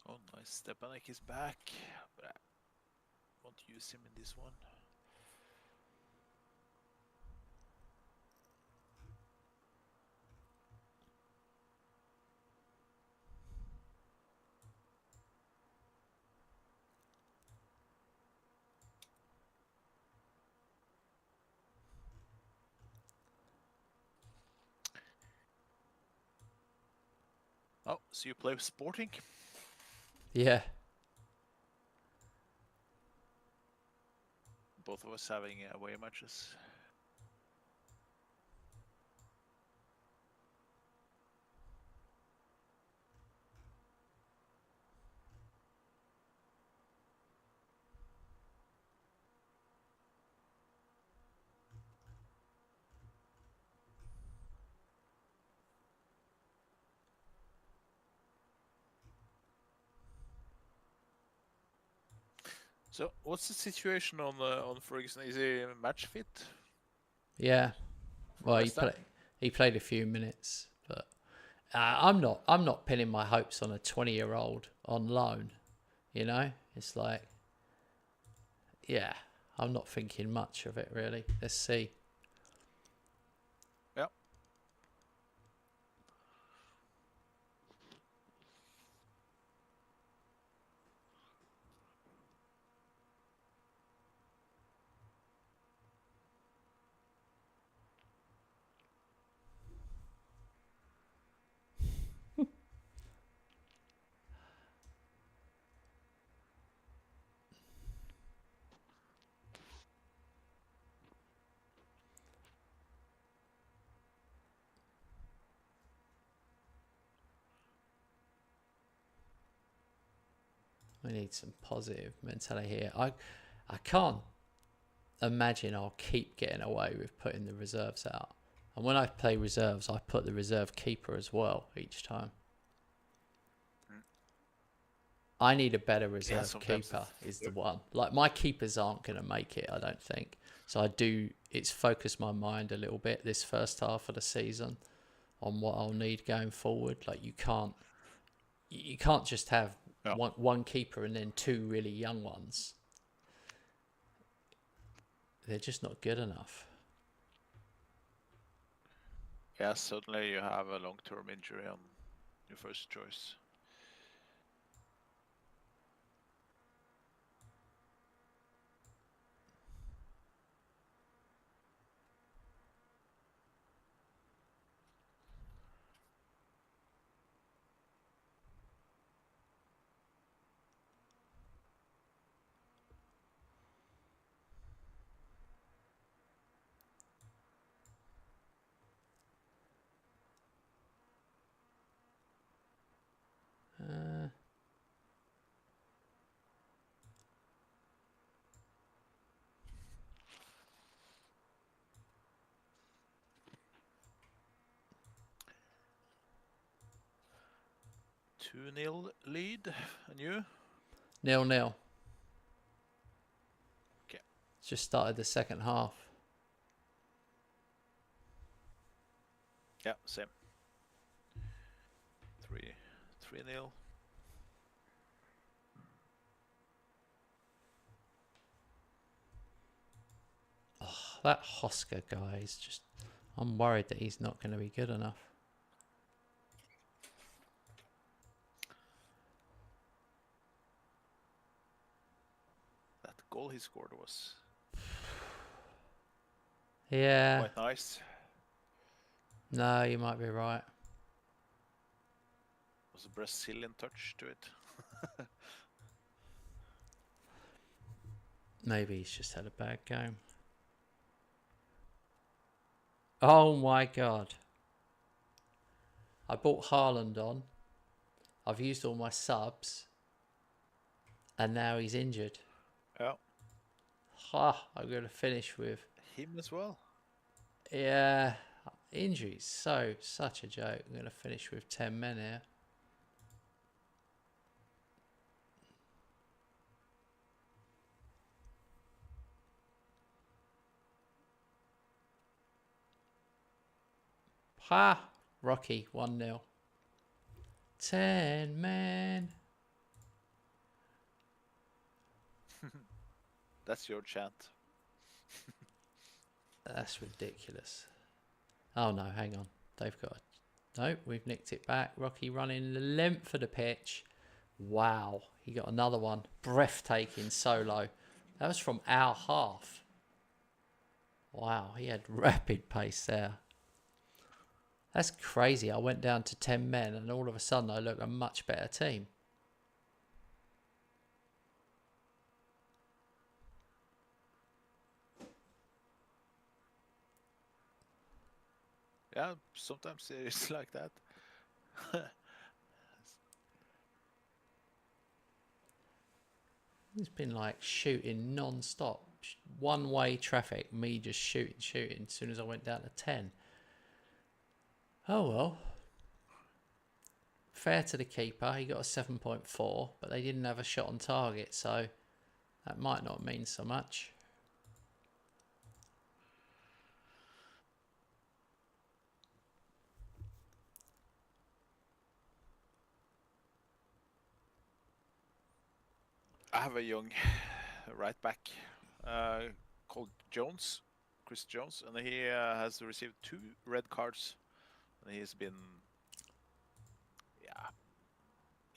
Oh, nice. Stepanek is back, but I won't use him in this one. Oh, so you play Sporting? Yeah. Both of us having away matches. So, what's the situation on Ferguson? Is he match fit? Yeah. Well, West Ham? he played a few minutes, but I'm not pinning my hopes on a 20-year-old on loan. You know, it's like, yeah, I'm not thinking much of it really. Let's see. Yeah. We need some positive mentality here. I can't imagine I'll keep getting away with putting the reserves out. And when I play reserves, I put the reserve keeper as well each time. I need a better reserve keeper is the one. Like, my keepers aren't going to make it, I don't think. So it's focused my mind a little bit this first half of the season on what I'll need going forward. Like, you can't just have one keeper and then two really young ones. They're just not good enough. Yeah, suddenly you have a long-term injury on your first choice. 2-0 lead. And you? 0-0. Okay. Just started the second half. Yeah, same. 3-0. That Hosker guy is just... I'm worried that he's not going to be good enough. That goal he scored was Yeah. quite nice. No, you might be right. It was a Brazilian touch to it. Maybe he's just had a bad game. Oh my god. I bought Haaland on. I've used all my subs. And now he's injured. Yeah. I'm going to finish with... Him as well. Yeah. Injuries. Such a joke. I'm going to finish with 10 men here. Ha! Rocky, 1-0. 10 men. That's your chant. That's ridiculous. Oh no, hang on. They've got... Nope, we've nicked it back. Rocky running the length of the pitch. Wow, he got another one. Breathtaking solo. That was from our half. Wow, he had rapid pace there. That's crazy. I went down to 10 men and all of a sudden I look a much better team. Yeah, sometimes it's like that. It's been like shooting non-stop. One-way traffic. Me just shooting as soon as I went down to 10. Oh well. Fair to the keeper. He got a 7.4, but they didn't have a shot on target, so that might not mean so much. I have a young right back called Jones, Chris Jones, and he has received 2 red cards. And he's been, yeah,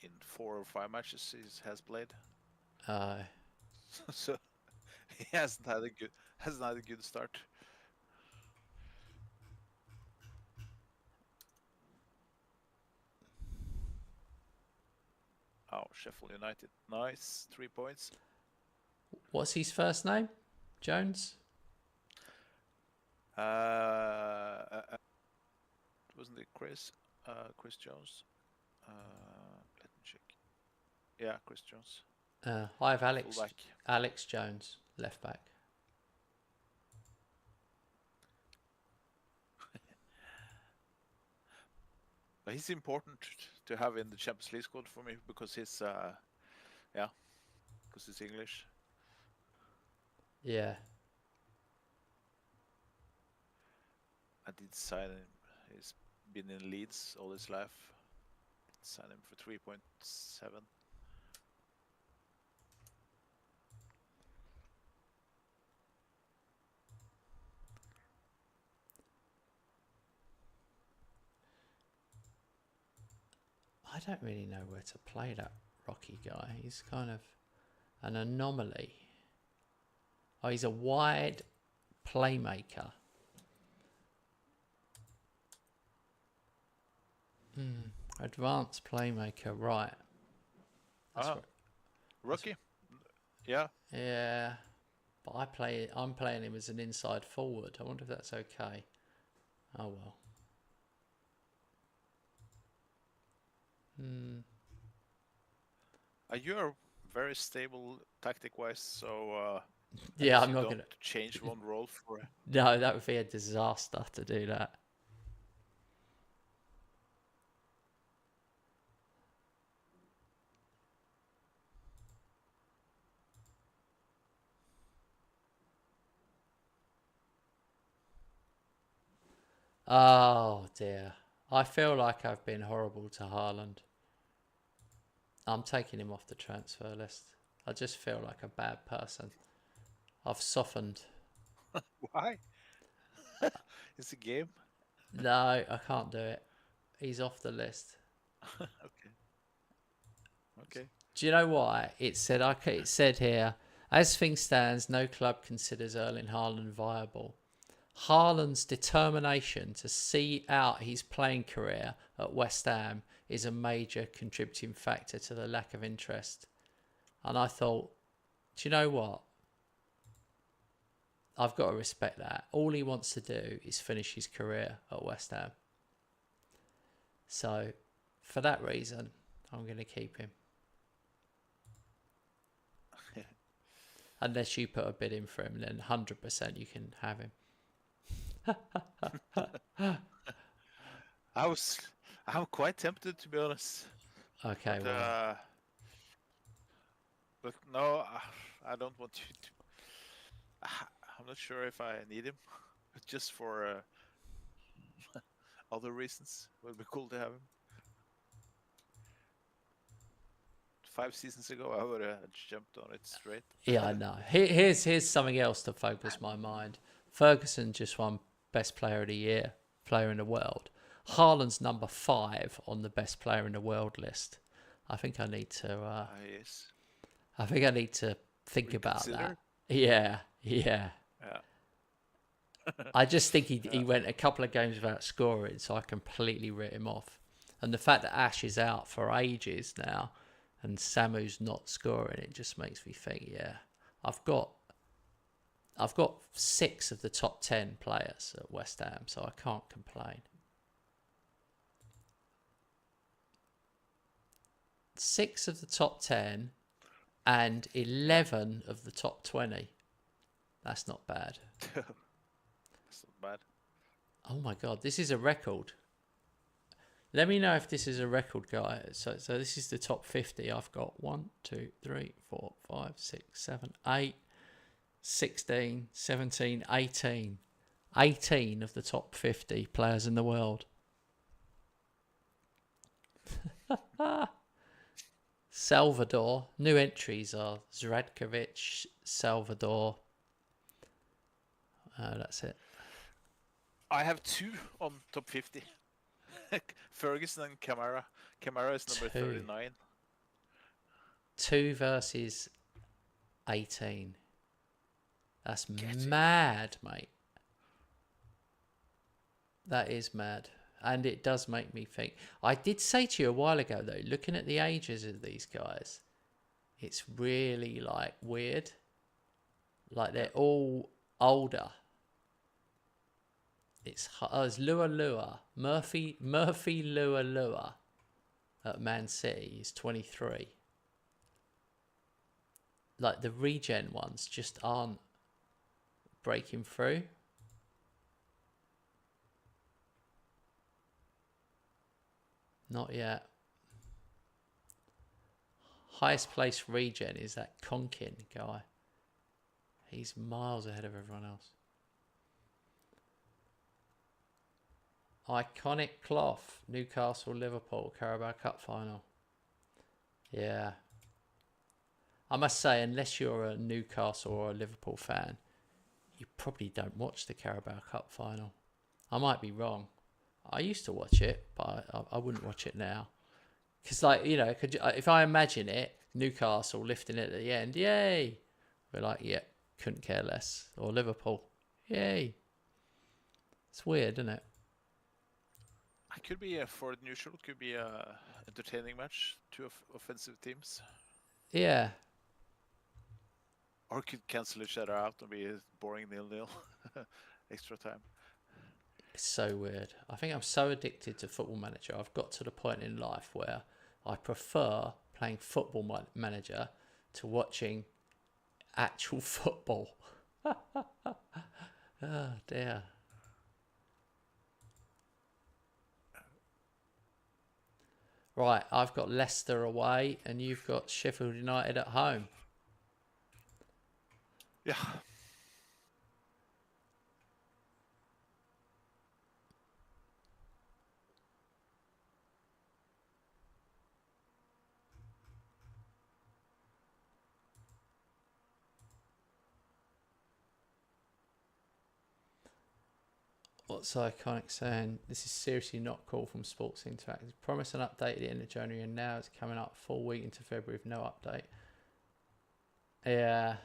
in 4 or 5 matches he has played. So he hasn't had a good start. Oh, Sheffield United, nice 3 points. What's his first name? Jones? Wasn't it Chris? Chris Jones. Let me check. Yeah, Chris Jones. I have Alex. Fullback. Alex Jones, left back. But he's important to have in the Champions League squad for me because he's, yeah, because he's English. Yeah. I did sign him. He's been in Leeds all his life. Sign him for 3.7. I don't really know where to play that Rocky guy. He's kind of an anomaly. Oh, he's a wide playmaker. Advanced playmaker, right. Rookie? Yeah. Yeah. But I'm playing him as an inside forward. I wonder if that's okay. Oh well. You are very stable tactic-wise, so yeah, I I'm not don't gonna change one role for. No, that would be a disaster to do that. Oh dear. I feel like I've been horrible to Haaland. I'm taking him off the transfer list. I just feel like a bad person. I've softened. Why? It's a game. No, I can't do it. He's off the list. Okay. Okay. Do you know why? It said here, as things stands, no club considers Erling Haaland viable. Haaland's determination to see out his playing career at West Ham is a major contributing factor to the lack of interest. And I thought, do you know what? I've got to respect that. All he wants to do is finish his career at West Ham. So, for that reason, I'm going to keep him. Unless you put a bid in for him, then 100% you can have him. I'm quite tempted, to be honest. Okay, But, well, but no, I don't want you to. I'm not sure if I need him, but just for other reasons, it would be cool to have him. 5 seasons ago, I would have jumped on it straight. yeah, I know. Here's something else to focus my mind. Ferguson just won Best Player of the Year, player in the world. Haaland's number 5 on the Best Player in the World list. I think I need to. Yes. I think I need to think about that. Reconsider? Yeah. Yeah. I just think he went a couple of games without scoring, so I completely writ him off. And the fact that Ash is out for ages now, and Samu's not scoring, it just makes me think, yeah, I've got 6 of the top 10 players at West Ham, so I can't complain. 6 of the top 10 and 11 of the top 20. That's not bad. That's not bad. Oh my God, this is a record. Let me know if this is a record, guys. So this is the top 50. I've got 1, 2, 3, 4, 5, 6, 7, 8, 16, 17, 18. 18 of the top 50 players in the world. Salvador. New entries are Zradkovic, Salvador. That's it. I have 2 on top 50. Ferguson and Camara. Camara is number 2. 39. 2 versus 18. That's Get mad, mate. That is mad. And it does make me think. I did say to you a while ago, though, looking at the ages of these guys, it's really, like, weird. Like, they're all older. It's Lua Lua. Murphy Lua Lua at Man City is 23. Like, the regen ones just aren't breaking through. Not yet. Highest place regen is that Conkin guy. He's miles ahead of everyone else. Iconic cloth. Newcastle, Liverpool, Carabao Cup final. Yeah. I must say, unless you're a Newcastle or a Liverpool fan, you probably don't watch the Carabao Cup final. I might be wrong. I used to watch it, but I wouldn't watch it now. Because, like, you know, if I imagine it, Newcastle lifting it at the end, yay! We're like, yeah, couldn't care less. Or Liverpool, yay! It's weird, isn't it? It could be a for neutral. Could be a entertaining match. 2 offensive teams. Yeah. Or could cancel each other out and be a boring 0-0. Extra time. It's so weird. I think I'm so addicted to Football Manager. I've got to the point in life where I prefer playing Football Manager to watching actual football. Oh, dear. Right, I've got Leicester away and you've got Sheffield United at home. Yeah. What's iconic saying? This is seriously not cool from Sports Interactive. Promise an update at the end of January, and now it's coming up full week into February with no update. Yeah.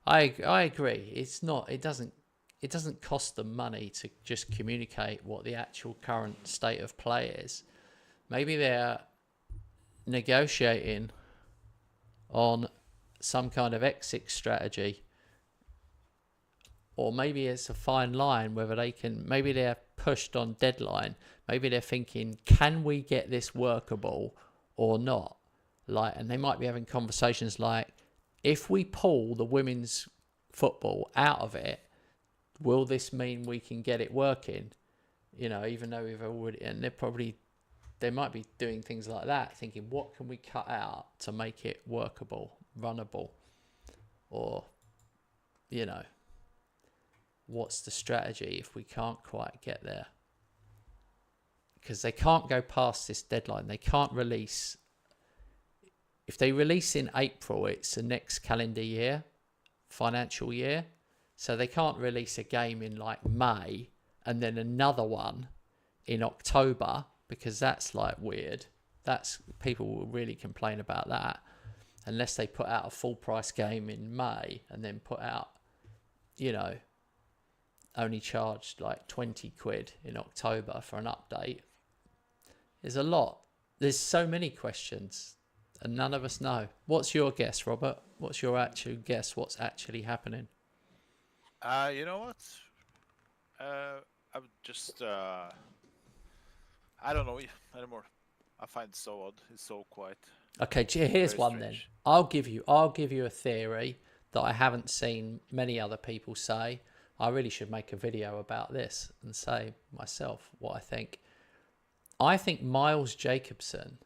I agree. It's not. It doesn't cost them money to just communicate what the actual current state of play is. Maybe they're negotiating on some kind of exit strategy, or maybe it's a fine line whether they can. Maybe they're pushed on deadline. Maybe they're thinking, can we get this workable or not? And they might be having conversations like, if we pull the women's football out of it, will this mean we can get it working? Even though we've already, and they might be doing things like that, thinking, what can we cut out to make it workable, runnable? Or, what's the strategy if we can't quite get there? Because they can't go past this deadline. They can't release. If they release in April, it's the next calendar year, financial year. So they can't release a game in May and then another one in October, because that's weird. People will really complain about that, unless they put out a full price game in May and then put out, only charged 20 quid in October for an update. There's so many questions and none of us know. What's your guess, Robert? What's your actual guess? What's actually happening? You know what? I'm just I don't know anymore. I find it so odd. It's so quiet. Okay, here's Very one strange. then. I'll give you a theory that I haven't seen many other people say. I really should make a video about this and say myself what I think. I think Miles Jacobson,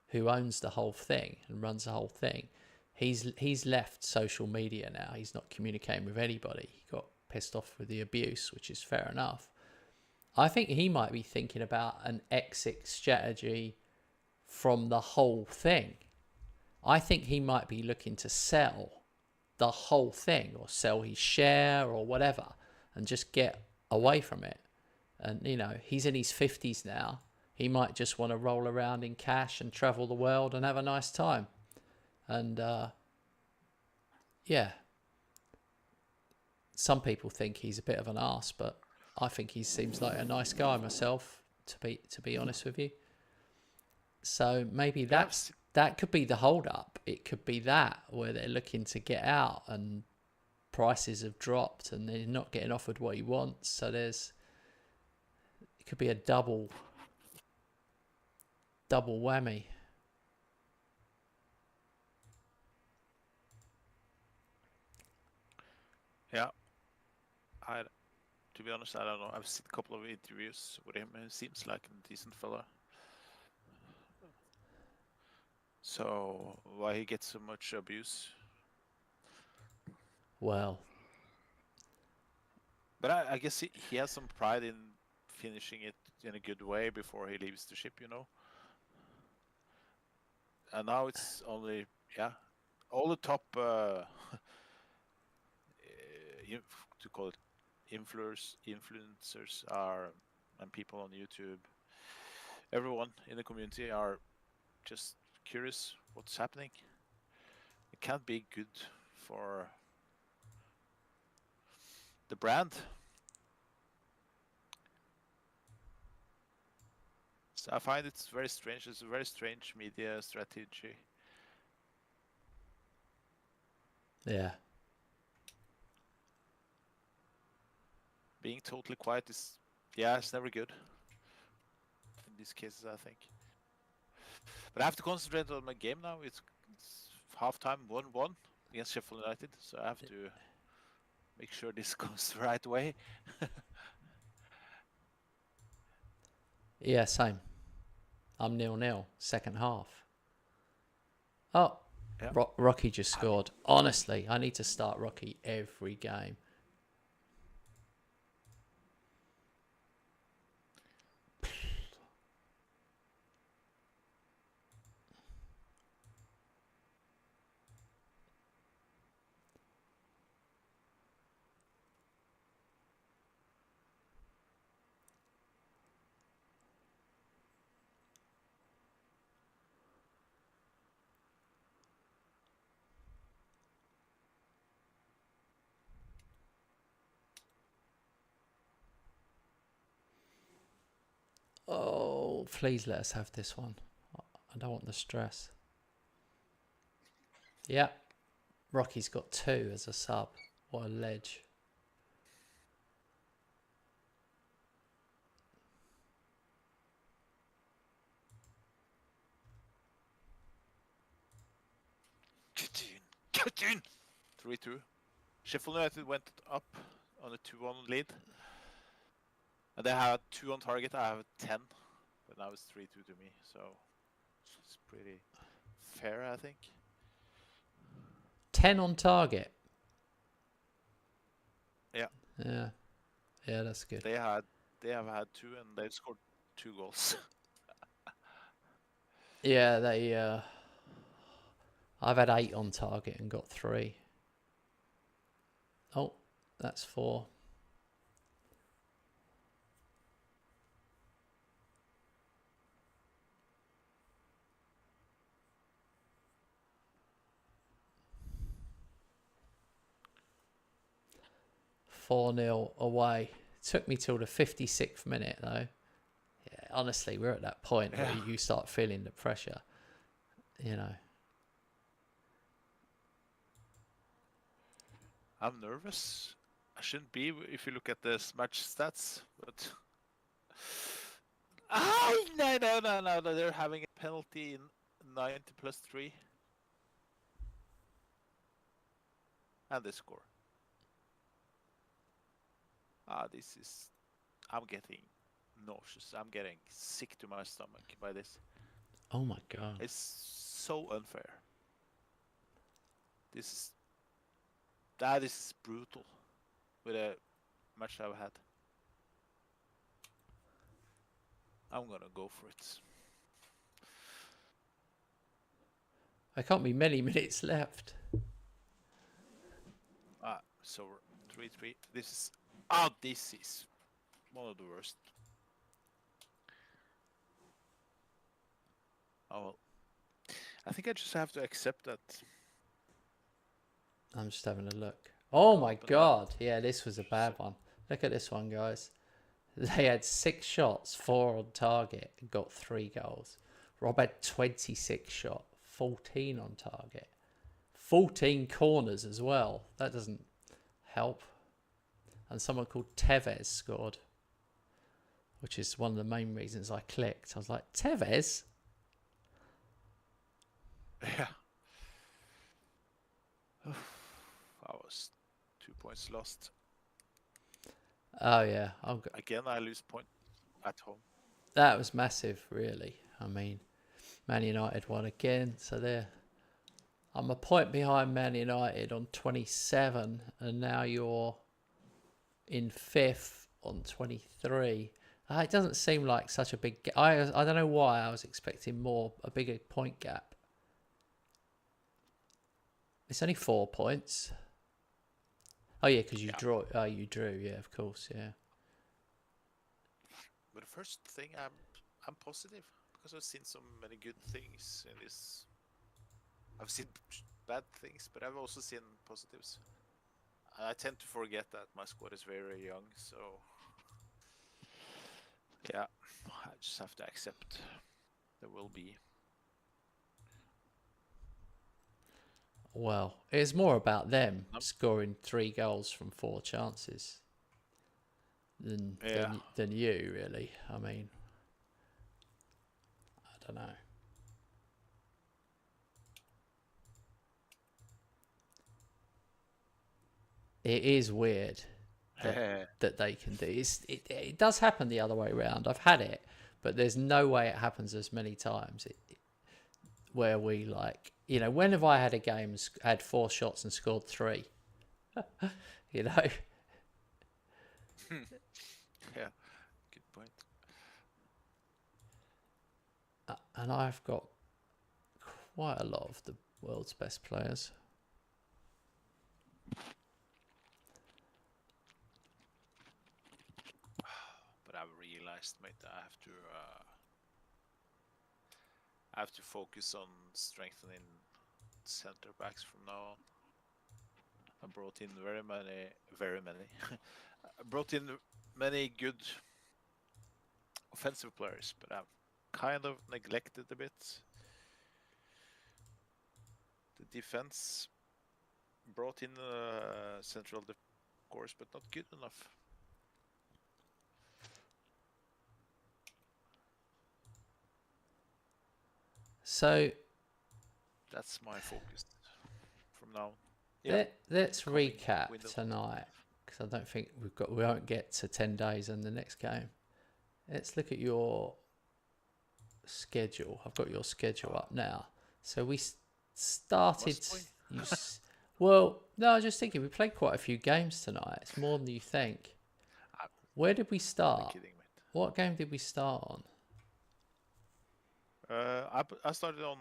who owns the whole thing and runs the whole thing, he's left social media now. He's not communicating with anybody. He got pissed off with the abuse, which is fair enough. I think he might be thinking about an exit strategy from the whole thing. I think he might be looking to sell the whole thing, or sell his share or whatever, and just get away from it. And, he's in his 50s now. He might just want to roll around in cash and travel the world and have a nice time. And, yeah. Some people think he's a bit of an arse, but I think he seems like a nice guy myself, to be honest with you. So maybe that could be the hold up. It could be that, where they're looking to get out and prices have dropped and they're not getting offered what he wants. So it could be a double whammy. Yeah. To be honest, I don't know. I've seen a couple of interviews with him, and he seems like a decent fella. So why he gets so much abuse? Well, but I guess he has some pride in finishing it in a good way before he leaves the ship, And now it's only all the top to call it influencers are, and people on YouTube, everyone in the community are just curious what's happening. It can't be good for the brand. So I find it's very strange. It's a very strange media strategy. Yeah. Being totally quiet is, it's never good. In these cases, I think. But I have to concentrate on my game now. It's halftime 1-1 against Sheffield United, so I have to make sure this goes the right way. Yeah, same. I'm 0-0, second half. Oh, Yeah. Rocky just scored. Honestly, I need to start Rocky every game. Oh, please let us have this one. I don't want the stress. Yeah. Rocky's got 2 as a sub. What a ledge. Get in! 3-2. Sheffield United went up on a 2-1 lead. And they had 2 on target. I have 10. But now it's 3-2 to me. So it's pretty fair, I think. 10 on target. Yeah. Yeah. Yeah, that's good. They have had 2 and they've scored 2 goals. Yeah, they I've had 8 on target and got 3. Oh, that's 4. "4-0 away." Took me till the 56th minute though. Yeah, honestly, we're at that point where you start feeling the pressure. You know. I'm nervous. I shouldn't be if you look at the match stats, but no. They're having a penalty in 90 plus 3. And they score. This is... I'm getting nauseous. I'm getting sick to my stomach by this. Oh my god. It's so unfair. This is brutal with a match I've had. I'm gonna go for it. There can't be many minutes left. So 3-3. This is one of the worst. Oh well. I think I just have to accept that. I'm just having a look. Oh my god. Yeah, this was a bad one. Look at this one, guys. They had 6 shots, 4 on target, and got 3 goals. Rob had 26 shot, 14 on target. 14 corners as well. That doesn't help. And someone called Tevez scored, which is one of the main reasons I clicked. I was like, Tevez? Yeah. I was 2 points lost. Oh, yeah. Again, I lose point at home. That was massive, really. I mean, Man United won again, so I'm a point behind Man United on 27, and now you're in 5th on 23. It doesn't seem like such a big gap. I don't know why I was expecting a bigger point gap. It's only 4 points. Oh yeah, because you draw. Oh, you drew. Yeah, of course. Yeah. But the first thing, I'm positive because I've seen so many good things in this. I've seen bad things, but I've also seen positives. I tend to forget that my squad is very young, so yeah, I just have to accept there will be. Well, it's more about them scoring 3 goals from 4 chances than you, really. I mean, I don't know. It is weird that they can do. It does happen the other way around. I've had it, but there's no way it happens as many times. Where we when have I had a game had 4 shots and scored 3? You know. Yeah, good point. And I've got quite a lot of the world's best players. But I've realized, mate, I have to focus on strengthening center backs from now on. I brought in very many. I brought in many good offensive players, but I've kind of neglected a bit the defense. Brought in central course, but not good enough. So that's my focus from now. Let's recap tonight, because I don't think we won't get to 10 days on the next game. Let's look at your schedule. I've got your schedule up now. So we started. Well, no, I was just thinking we played quite a few games tonight. It's more than you think. Where did we start? What game did we start on? I started on.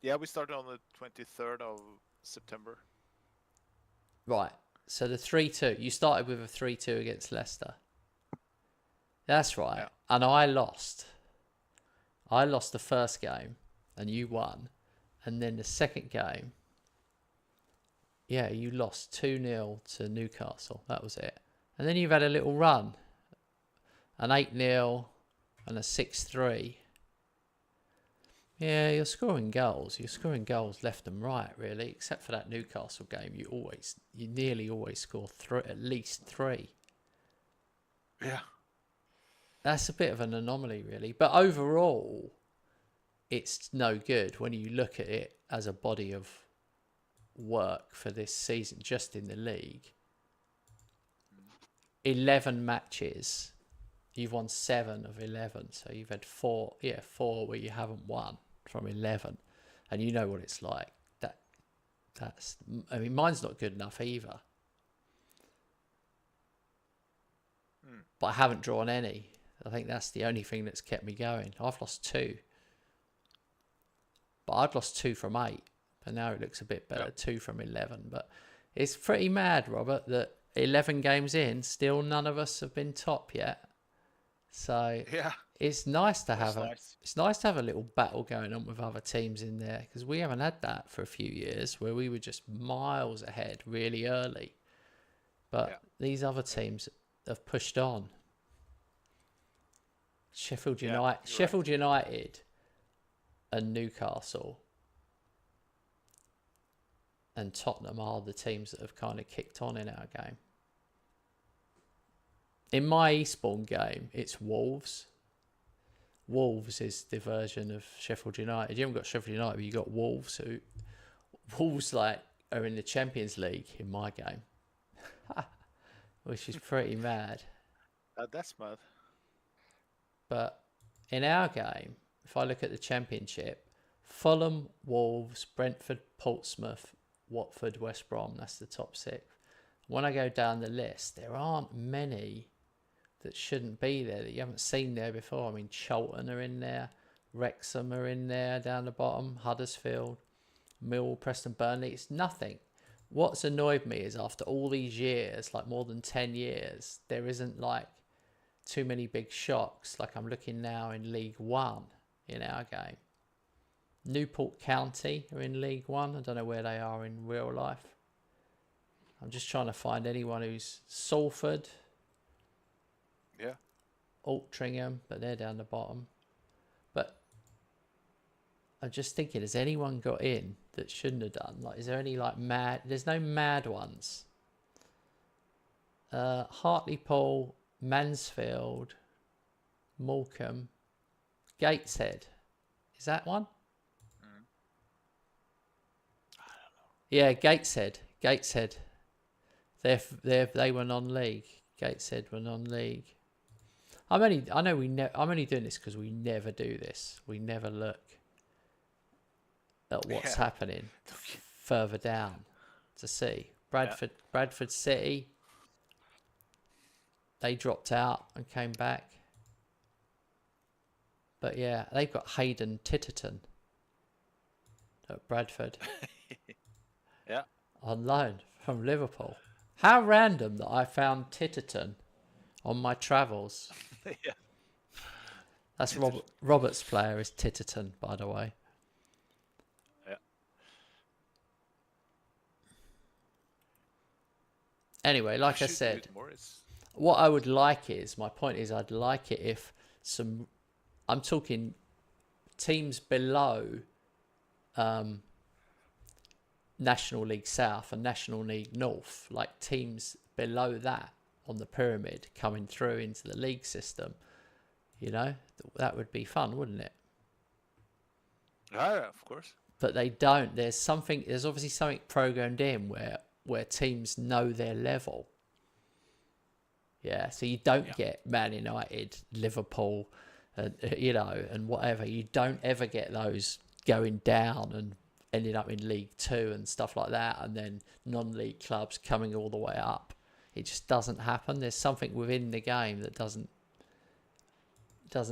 We started on the 23rd of September. Right. So the 3-2. You started with a 3-2 against Leicester. That's right. Yeah. And I lost. I lost the first game, and you won. And then the second game, yeah, you lost 2-0 to Newcastle. That was it. And then you've had a little run. An 8-0 and a 6-3. Yeah, you're scoring goals. You're scoring goals left and right, really. Except for that Newcastle game, you nearly always score at least 3. Yeah. That's a bit of an anomaly, really. But overall, it's no good when you look at it as a body of work for this season, just in the league. 11 matches. You've won 7 of 11. So you've had 4 where you haven't won from 11. And you know what it's like. Mine's not good enough either. But I haven't drawn any. I think that's the only thing that's kept me going. I've lost 2. But I'd lost 2 from 8. But now it looks a bit better. Yep. 2 from 11. But it's pretty mad, Robert, that 11 games in, still none of us have been top yet. So yeah, it's nice to have a little battle going on with other teams in there, because we haven't had that for a few years, where we were just miles ahead really early. But these other teams have pushed on. Sheffield United and Newcastle and Tottenham are the teams that have kind of kicked on in our game. In my Eastbourne game, it's Wolves. Wolves is the version of Sheffield United. You haven't got Sheffield United, but you got Wolves. Wolves are in the Champions League in my game, which is pretty mad. That's mad. But in our game, if I look at the Championship, Fulham, Wolves, Brentford, Portsmouth, Watford, West Brom, that's the top 6. When I go down the list, there aren't many that shouldn't be there, that you haven't seen there before. I mean, Charlton are in there, Wrexham are in there down the bottom, Huddersfield, Millwall, Preston, Burnley. It's nothing. What's annoyed me is after all these years, like more than 10 years, there isn't too many big shocks. Like I'm looking now in League One in our game. Newport County are in League One. I don't know where they are in real life. I'm just trying to find anyone who's Salford. Yeah. Altrincham, but they're down the bottom. But I'm just thinking, has anyone got in that shouldn't have done? Is there any mad? There's no mad ones. Hartlepool, Mansfield, Morecambe, Gateshead. Is that one? I don't know. Yeah, Gateshead. They were non-league. Gateshead were non-league. I'm only doing this because we never do this. We never look at what's happening further down to see. Bradford City. They dropped out and came back. But yeah, they've got Hayden Titterton at Bradford. Yeah. On loan from Liverpool. How random that I found Titterton on my travels. Yeah. That's Robert's player is Titterton, by the way. Yeah. Anyway, like I said, what I would like is, my point is, I'd like it if I'm talking teams below National League South and National League North, like teams below that on the pyramid coming through into the league system. You know, that would be fun, wouldn't it? Yeah, of course. But they don't. There's obviously something programmed in where teams know their level. Yeah, so you don't get Man United, Liverpool, and whatever. You don't ever get those going down and ending up in League Two and stuff like that, and then non-league clubs coming all the way up. It just doesn't happen. There's something within the game that doesn't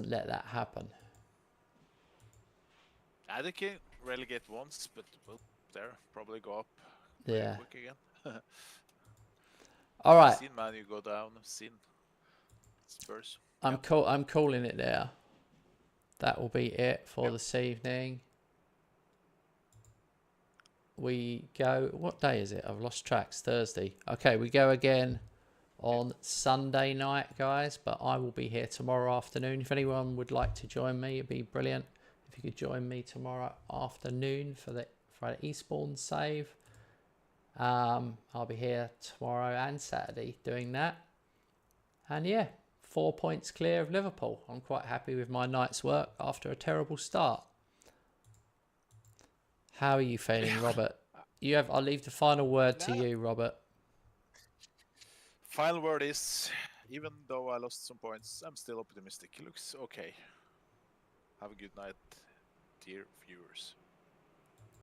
let that happen. They can relegate once, but will there probably go up quick again. All right. I've seen Man U go down. I've seen Spurs. I'm calling it there. That will be it for this evening. We go. What day is it? I've lost track. It's Thursday. Okay, we go again on Sunday night, guys. But I will be here tomorrow afternoon. If anyone would like to join me, it'd be brilliant if you could join me tomorrow afternoon for the Eastbourne save. I'll be here tomorrow and Saturday doing that. And yeah, 4 points clear of Liverpool. I'm quite happy with my night's work after a terrible start. How are you feeling, Robert? I'll leave the final word to you, Robert. Final word is, even though I lost some points, I'm still optimistic. It looks okay. Have a good night, dear viewers.